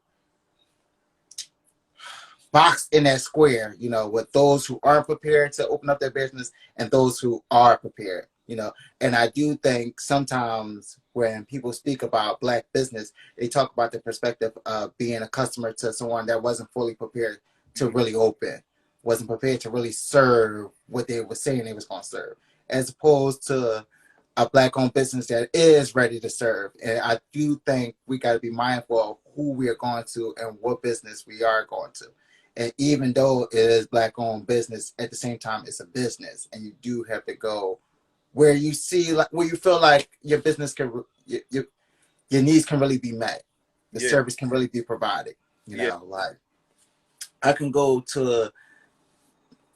Speaker 1: boxed in that square, you know, with those who aren't prepared to open up their business and those who are prepared, you know. And I do think sometimes when people speak about black business, they talk about the perspective of being a customer to someone that wasn't fully prepared to really open, wasn't prepared to really serve what they were saying they was going to serve, as opposed to a black-owned business that is ready to serve. And I do think we got to be mindful of who we are going to and what business we are going to. And even though it is black-owned business, at the same time, it's a business, and you do have to go where you see, like, where you feel like your business can, your needs can really be met, the service can really be provided. You know, like I can go to,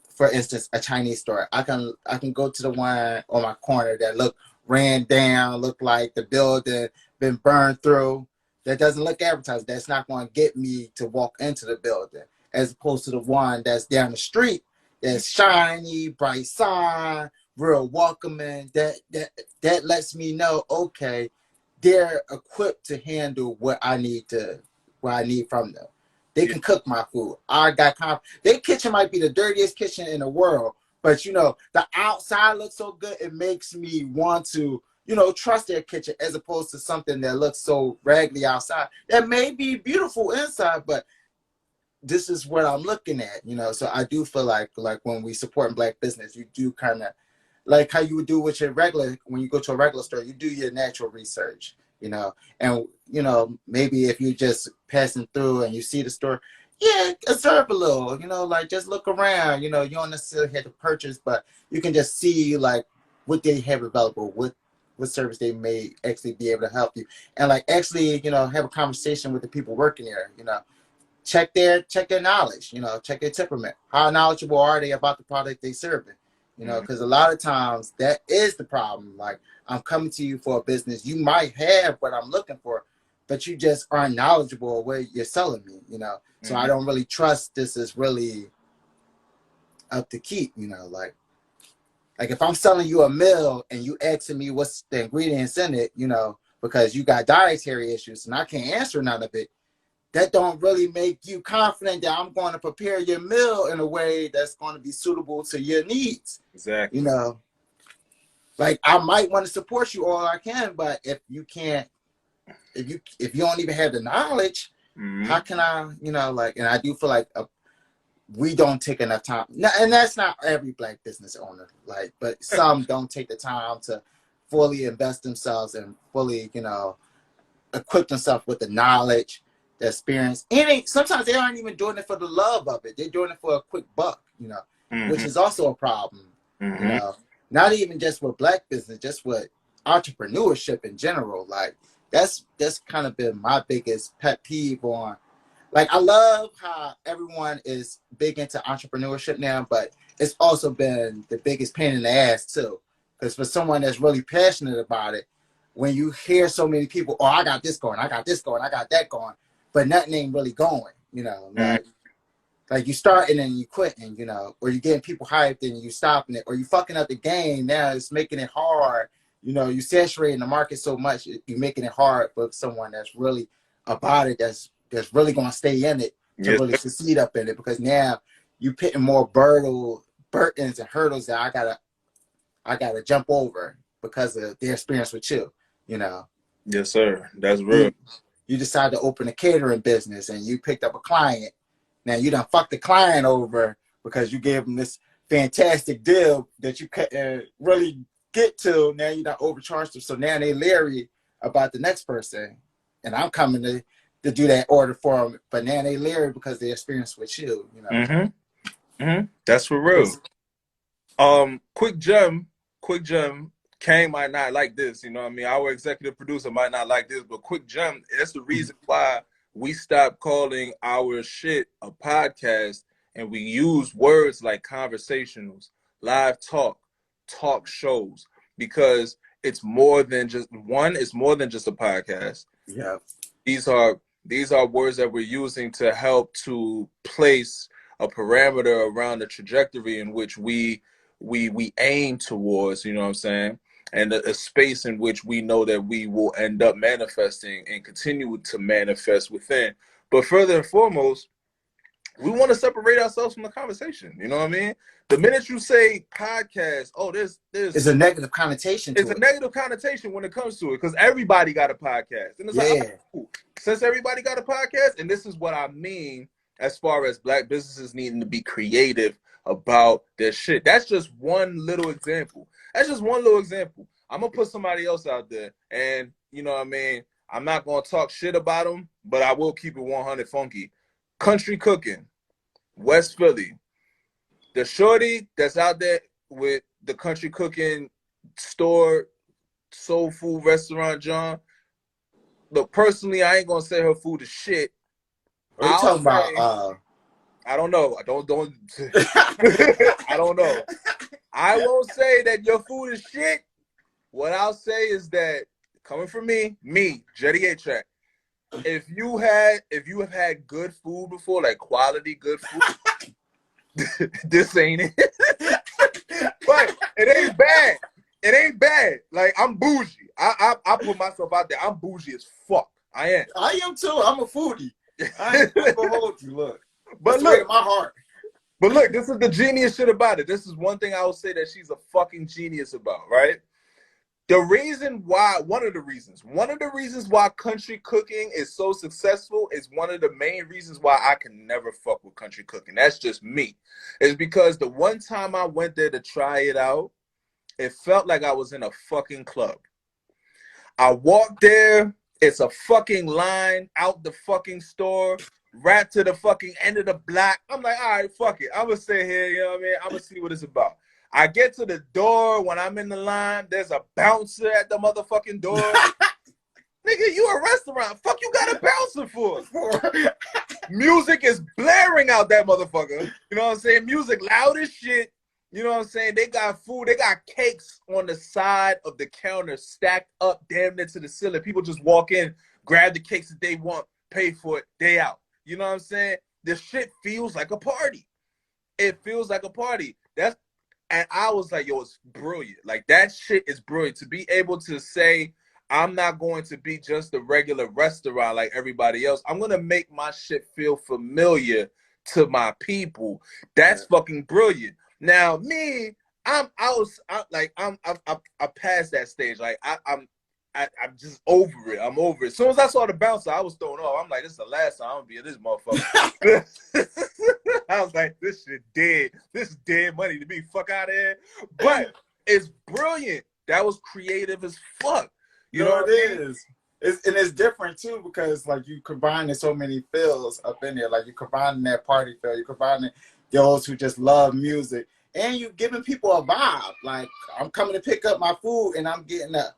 Speaker 1: for instance, a Chinese store. I can go to the one on my corner that look ran down, look like the building been burned through. That doesn't look advertised. That's not going to get me to walk into the building, as opposed to the one that's down the street that's shiny, bright sign, real welcoming. That lets me know, okay, they're equipped to handle what I need from them. They can cook my food. Their kitchen might be the dirtiest kitchen in the world, but you know, the outside looks so good, it makes me want to, you know, trust their kitchen, as opposed to something that looks so raggedy outside. That may be beautiful inside, but this is what I'm looking at, you know. So I do feel like when we support black business, you do kind of like how you would do with your regular, when you go to a regular store, you do your natural research, you know. And, you know, maybe if you're just passing through and you see the store, observe a little, you know, like just look around, you know. You don't necessarily have to purchase, but you can just see like what they have available, what service they may actually be able to help you. And like actually, you know, have a conversation with the people working there, you know. Check their knowledge, you know, check their temperament. How knowledgeable are they about the product they serving? You know, because a lot of times that is the problem. Like, I'm coming to you for a business. You might have what I'm looking for, but you just aren't knowledgeable of what you're selling me, you know. So I don't really trust this is really up to keep, you know. Like if I'm selling you a meal and you asking me what's the ingredients in it, you know, because you got dietary issues and I can't answer none of it, that don't really make you confident that I'm going to prepare your meal in a way that's going to be suitable to your needs.
Speaker 2: Exactly.
Speaker 1: You know, like I might want to support you all I can, but if you can't, if you don't even have the knowledge, how can I, like, and I do feel like we don't take enough time. And that's not every Black business owner, like, but some don't take the time to fully invest themselves and fully, equip themselves with the knowledge, the experience. And sometimes they aren't even doing it for the love of it. They're doing it for a quick buck, which is also a problem, not even just with Black business, just with entrepreneurship in general. Like that's kind of been my biggest pet peeve on. Like, I love how everyone is big into entrepreneurship now, but it's also been the biggest pain in the ass too. Because for someone that's really passionate about it, when you hear so many people, oh, I got this going, I got this going, I got that going, but nothing ain't really going, like you starting and you quitting, or you getting people hyped and you stopping it, or you fucking up the game. Now it's making it hard. You saturating the market so much, you're making it hard for someone that's really about it, that's really going to stay in it to really succeed up in it, because now you putting more burdens and hurdles that I gotta jump over because of their experience with you.
Speaker 2: Yes, sir. That's real.
Speaker 1: You decide to open a catering business and you picked up a client. Now you done fucked the client over because you gave them this fantastic deal that you couldn't really get to. Now you done overcharged them, so now they leery about the next person. And I'm coming to do that order for them, but now they leery because they experienced with you.
Speaker 2: That's for real. Quick gem. Kang might not like this, Our executive producer might not like this, but quick gem. That's the reason why we stopped calling our shit a podcast, and we use words like conversationals, live talk shows, because it's more than just it's more than just a podcast.
Speaker 1: Yeah.
Speaker 2: These are words that we're using to help to place a parameter around the trajectory in which we aim towards, you know what I'm saying? And a space in which we know that we will end up manifesting and continue to manifest within. But further and foremost, we want to separate ourselves from the conversation. You know what I mean? The minute you say podcast, there's
Speaker 1: it's a negative connotation to it.
Speaker 2: It's a negative connotation when it comes to it, because everybody got a podcast. And it's like, cool. Since everybody got a podcast, and this is what I mean as far as Black businesses needing to be creative about their shit. That's just one little example. I'm going to put somebody else out there, and you know what I mean? I'm not going to talk shit about them, but I will keep it 100 funky. Country Cooking, West Philly. The shorty that's out there with the Country Cooking store, soul food restaurant, John. Look, personally, I ain't going to say her food is shit.
Speaker 1: What are you talking about?
Speaker 2: I don't know. I don't I don't know. I won't say that your food is shit. What I'll say is that, coming from me, Jeide Dash, if you have had good food before, like quality good food, this ain't it. But it ain't bad. It ain't bad. Like, I'm bougie. I put myself out there. I'm bougie as fuck. I
Speaker 1: am too. I'm a foodie. I ain't gonna hold you. Look.
Speaker 2: But
Speaker 1: look, in my heart.
Speaker 2: But look, this is the genius shit about it. This is one thing I will say that she's a fucking genius about, right? One of the reasons why Country Cooking is so successful is one of the main reasons why I can never fuck with Country Cooking. That's just me. It's because the one time I went there to try it out, it felt like I was in a fucking club. I walked there, it's a fucking line out the fucking store, right to the fucking end of the block. I'm like, all right, fuck it. I'm gonna stay here, you know what I mean? I'm gonna see what it's about. I get to the door. When I'm in the line, there's a bouncer at the motherfucking door. Nigga, you a restaurant. Fuck you got a bouncer for? Music is blaring out that motherfucker. You know what I'm saying? Music loud as shit. You know what I'm saying? They got food. They got cakes on the side of the counter stacked up damn near to the ceiling. People just walk in, grab the cakes that they want, pay for it, they out. You know what I'm saying? This shit feels like a party. It feels like a party. And I was like, yo, it's brilliant. Like, that shit is brilliant. To be able to say, I'm not going to be just a regular restaurant like everybody else. I'm gonna make my shit feel familiar to my people. That's fucking brilliant. Now, me, I'm past that stage. Like I'm just over it. I'm over it. As soon as I saw the bouncer, I was thrown off. I'm like, this is the last time I'm gonna be in this motherfucker. I was like, this shit dead. This is dead money to me. Fuck out of here. But it's brilliant. That was creative as fuck. You know what
Speaker 1: it is. And it's different too, because like you combining so many feels up in there. Like you combining that party feel, you combining those who just love music, and you giving people a vibe. Like I'm coming to pick up my food, and I'm getting a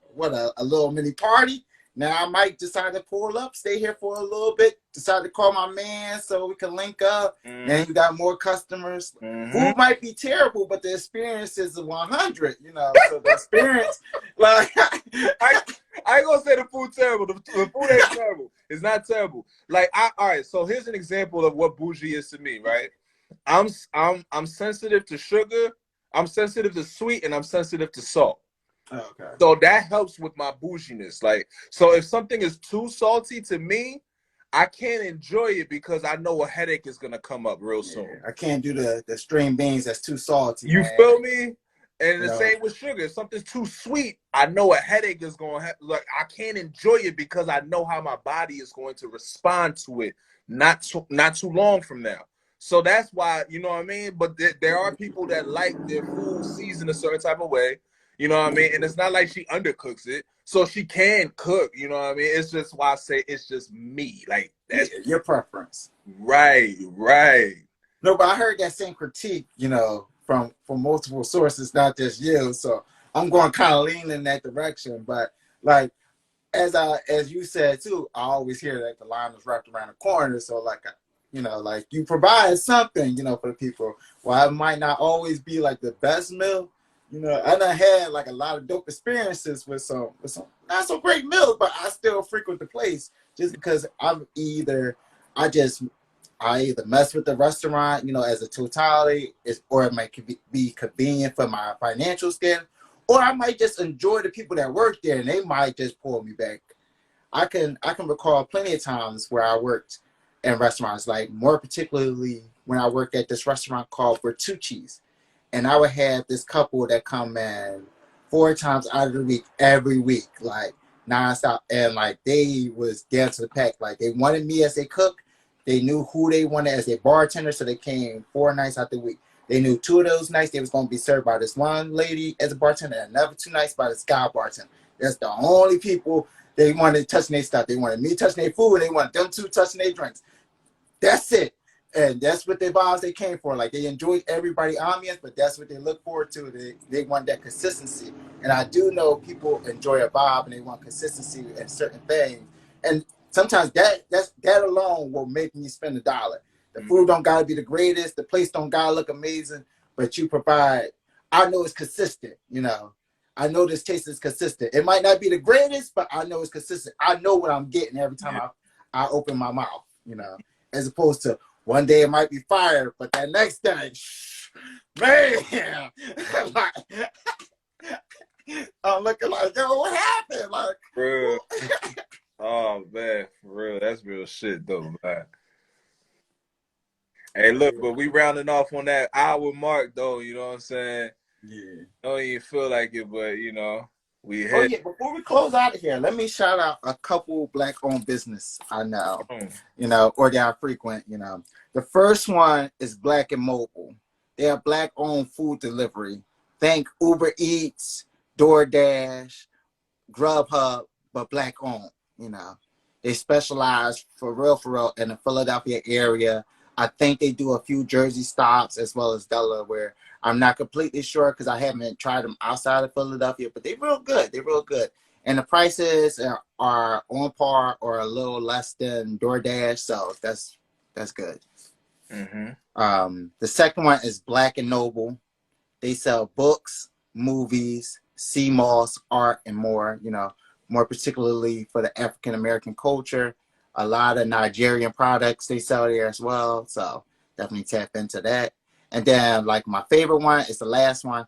Speaker 1: little mini party. Now I might decide to pull up, stay here for a little bit, decide to call my man so we can link up. Then you got more customers. Food might be terrible, but the experience is 100, you know. So the experience, like
Speaker 2: I ain't gonna say the food terrible. The food ain't terrible. It's not terrible. Like all right, so here's an example of what bougie is to me, right? I'm sensitive to sugar, I'm sensitive to sweet, and I'm sensitive to salt.
Speaker 1: Okay.
Speaker 2: So that helps with my bouginess. Like, so if something is too salty to me, I can't enjoy it because I know a headache is gonna come up real soon.
Speaker 1: I can't do the string beans that's too salty.
Speaker 2: You
Speaker 1: man.
Speaker 2: feel me? And the
Speaker 1: No.
Speaker 2: same with sugar. If something's too sweet, I know a headache is going to happen. Like, I can't enjoy it because I know how my body is going to respond to it not too long from now. So that's why, you know what I mean? But there are people that like their food seasoned a certain type of way. You know what I mean? And it's not like she undercooks it. So she can cook, you know what I mean? It's just why I say it's just me. Like, that's
Speaker 1: your preference.
Speaker 2: Right.
Speaker 1: No, but I heard that same critique, you know, from multiple sources, not just you. So I'm going kind of lean in that direction. But like as you said too, I always hear that the line is wrapped around the corner. So like you know, like you provide something, you know, for the people. While it might not always be like the best meal, you know, I done had like a lot of dope experiences with some not so great meals, but I still frequent the place just because I either mess with the restaurant, you know, as a totality, or it might be convenient for my financial skin, or I might just enjoy the people that work there, and they might just pull me back. I can recall plenty of times where I worked in restaurants, like more particularly when I worked at this restaurant called Bertucci's, and I would have this couple that come in 4 times out of the week, every week, like nonstop, and like they was down to the pack. Like they wanted me as a cook. They knew who they wanted as a bartender, so they came 4 nights out the week. They knew 2 of those nights they was going to be served by this one lady as a bartender, and another 2 nights by this guy bartender. That's the only people they wanted touching their stuff. They wanted me touching their food, and they wanted them 2 touching their drinks. That's it. And that's what their vibes they came for. Like, they enjoyed everybody's ambience, but that's what they look forward to. They want that consistency. And I do know people enjoy a vibe, and they want consistency in certain things. And sometimes that alone will make me spend $1. The food don't gotta be the greatest, the place don't gotta look amazing, but you provide. I know it's consistent, you know. I know this taste is consistent. It might not be the greatest, but I know it's consistent. I know what I'm getting every time I open my mouth, you know. As opposed to one day it might be fire, but that next day, man, like, I'm looking like, yo, what happened? Like,
Speaker 2: Bro. Oh man, for real, that's real shit though, man. Hey, look, but we rounding off on that hour mark though. You know what I'm saying?
Speaker 1: yeah.
Speaker 2: I don't even feel like it, but you know, we
Speaker 1: Oh
Speaker 2: hit.
Speaker 1: yeah, before we close out of here, let me shout out a couple Black-owned business I know, you know, or that I frequent. You know, the first one is Black and Mobile. They are Black-owned food delivery. Think Uber Eats, DoorDash, Grubhub, but Black-owned. You know, they specialize for real in the Philadelphia area. I think they do a few Jersey stops as well as Delaware. I'm not completely sure because I haven't tried them outside of Philadelphia, but they're real good. They're real good. And the prices are on par or a little less than DoorDash, so that's good. The second one is Black and Noble. They sell books, movies, CMOS, art, and more, you know, more particularly for the African American culture. A lot of Nigerian products they sell there as well, so definitely tap into that. And then, like, my favorite one is the last one,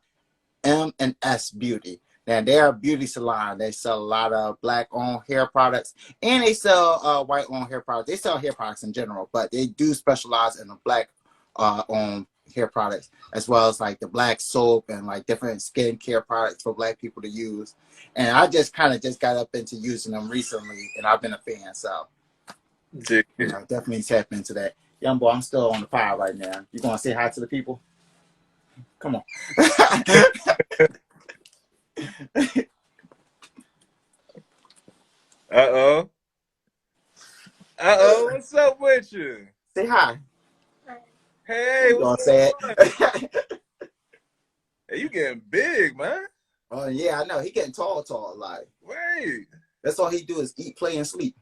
Speaker 1: M&S Beauty. And they're a beauty salon. They sell a lot of black-owned hair products, and they sell white-owned hair products. They sell hair products in general, but they do specialize in the black-owned hair products, as well as like the black soap and like different skincare products for black people to use. And I just kind of just got up into using them recently, and I've been a fan. So, definitely tap into that. Young boy, I'm still on the fire right now. You gonna say hi to the people? Come on.
Speaker 2: Uh-oh. Uh-oh, what's up with you?
Speaker 1: Say hi.
Speaker 2: Hey, what's
Speaker 1: going
Speaker 2: on? Hey, you getting big, man.
Speaker 1: Oh, yeah, I know. He getting tall, like.
Speaker 2: Wait.
Speaker 1: That's all he do is eat, play, and sleep.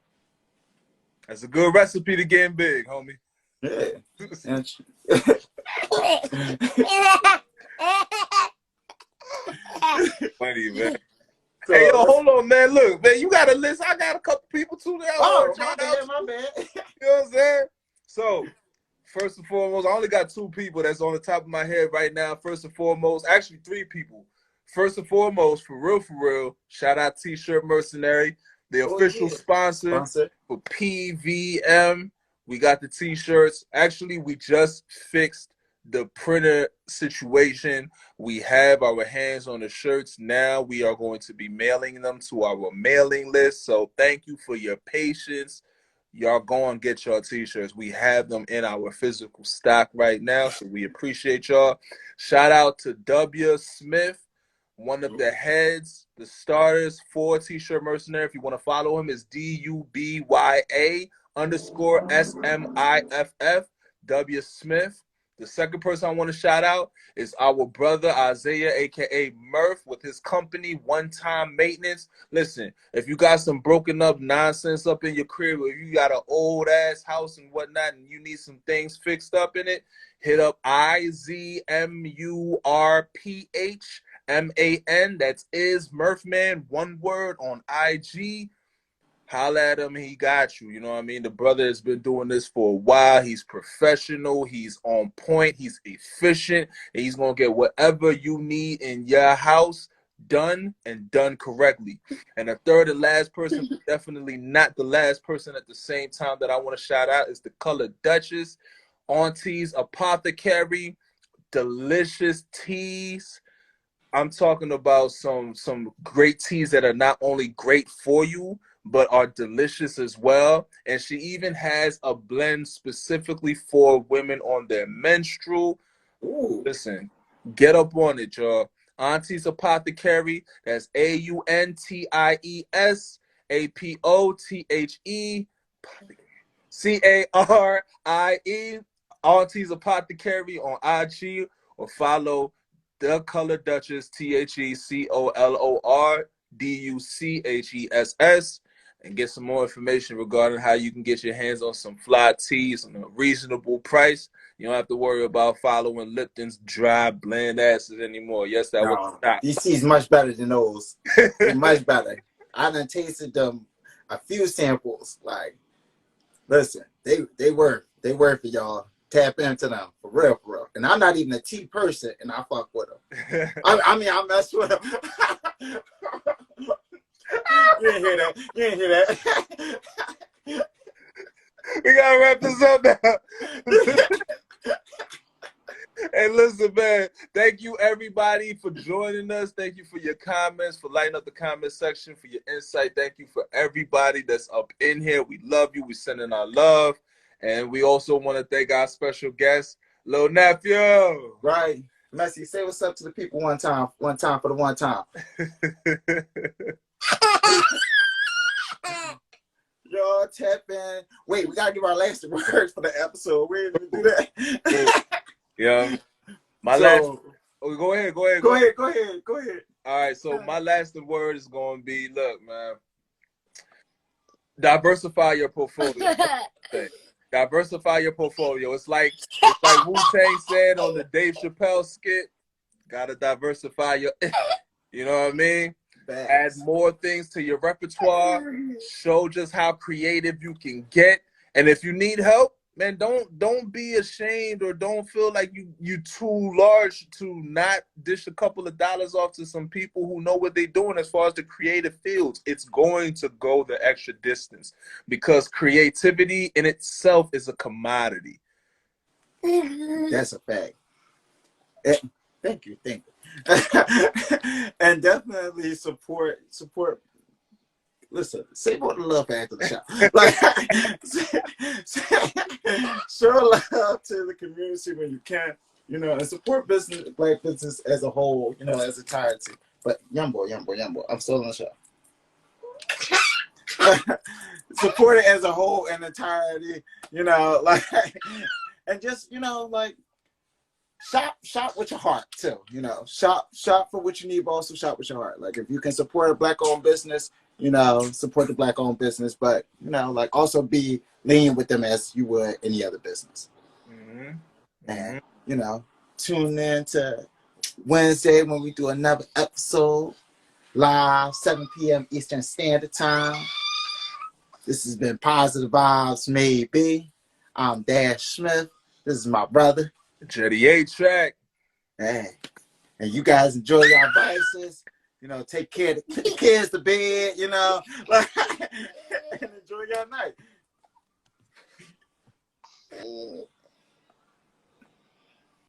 Speaker 2: That's a good recipe to getting big, homie.
Speaker 1: Yeah.
Speaker 2: Funny, man. So, hey, yo, hold on, man. Look, man, you got a list. I got a couple people, too.
Speaker 1: Oh, my bad.
Speaker 2: You know what I'm saying? So, first and foremost, I only got 2 people that's on the top of my head right now. First and foremost, actually 3 people. First and foremost, for real, shout out T-Shirt Mercenary, the official sponsor for PVM. We got the T-shirts. Actually, we just fixed the printer situation. We have our hands on the shirts now. We are going to be mailing them to our mailing list. So thank you for your patience. Y'all go and get your T-shirts. We have them in our physical stock right now, so we appreciate y'all. Shout out to W. Smith, one of the heads, the starters for T-Shirt Mercenary. If you want to follow him, it's DUBYA_SMIFF, W. Smith. The second person I want to shout out is our brother Isaiah, aka Murph, with his company, One Time Maintenance. Listen, if you got some broken up nonsense up in your crib, or you got an old ass house and whatnot, and you need some things fixed up in it, hit up IZMURPHMAN. That's Murphman, one word, on IG. Holla at him, he got you. You know what I mean? The brother has been doing this for a while. He's professional. He's on point. He's efficient. And he's going to get whatever you need in your house done, and done correctly. And the third and last person, definitely not the last person at the same time, that I want to shout out is the Color Duchess, Auntie's Apothecary. Delicious teas. I'm talking about some great teas that are not only great for you, but are delicious as well. And she even has a blend specifically for women on their menstrual. Ooh. Listen, get up on it, y'all. Auntie's Apothecary. That's AUNTIESAPOTHECARIE. Auntie's Apothecary on IG, or follow The Color Duchess, TheColorDuchess, and get some more information regarding how you can get your hands on some fly teas on a reasonable price. You don't have to worry about following Lipton's dry, bland asses anymore. Yes, that was not.
Speaker 1: These teas much better than those. Much better. I done tasted them, a few samples. Like, listen, they work for y'all. Tap into them for real. And I'm not even a tea person, and I fuck with them. I mean, I mess with them. You didn't hear that.
Speaker 2: We gotta wrap this up now. Hey, listen, man. Thank you, everybody, for joining us. Thank you for your comments, for lighting up the comment section, for your insight. Thank you for everybody that's up in here. We love you. We're sending our love. And we also want to thank our special guest, Lil Nephew.
Speaker 1: Right. Messi, say what's up to the people one time for the one time. Y'all tap in. Wait, we gotta give our last words for the episode. We didn't even do that.
Speaker 2: Yeah. Go ahead. All right, so my last word is going to be, look, man, diversify your portfolio. Diversify your portfolio. It's like Wu-Tang said on the Dave Chappelle skit, gotta diversify your, you know what I mean? Add more things to your repertoire. Show just how creative you can get. And if you need help, man, don't be ashamed or don't feel like you too large to not dish a couple of dollars off to some people who know what they're doing as far as the creative fields. It's going to go the extra distance because creativity in itself is a commodity.
Speaker 1: That's a fact. Thank you. And definitely support. Listen, say more than love after the show. Like, show love to the community when you can, and support black business as a whole, as a entirety. But young boy, I'm still on the show. Support it as a whole and entirety, and just, shop with your heart too, shop for what you need, but also shop with your heart. Like, if you can support a black-owned business, support the black-owned business, but also be lean with them as you would any other business. And tune in to Wednesday when we do another episode live, 7 p.m. Eastern Standard Time. This has been Positive Vibes Maybe. I'm Dash Smith. This is my brother
Speaker 2: Jeide Dash.
Speaker 1: Hey, and you guys enjoy your vices. Take care, put the kids to bed. And enjoy your night.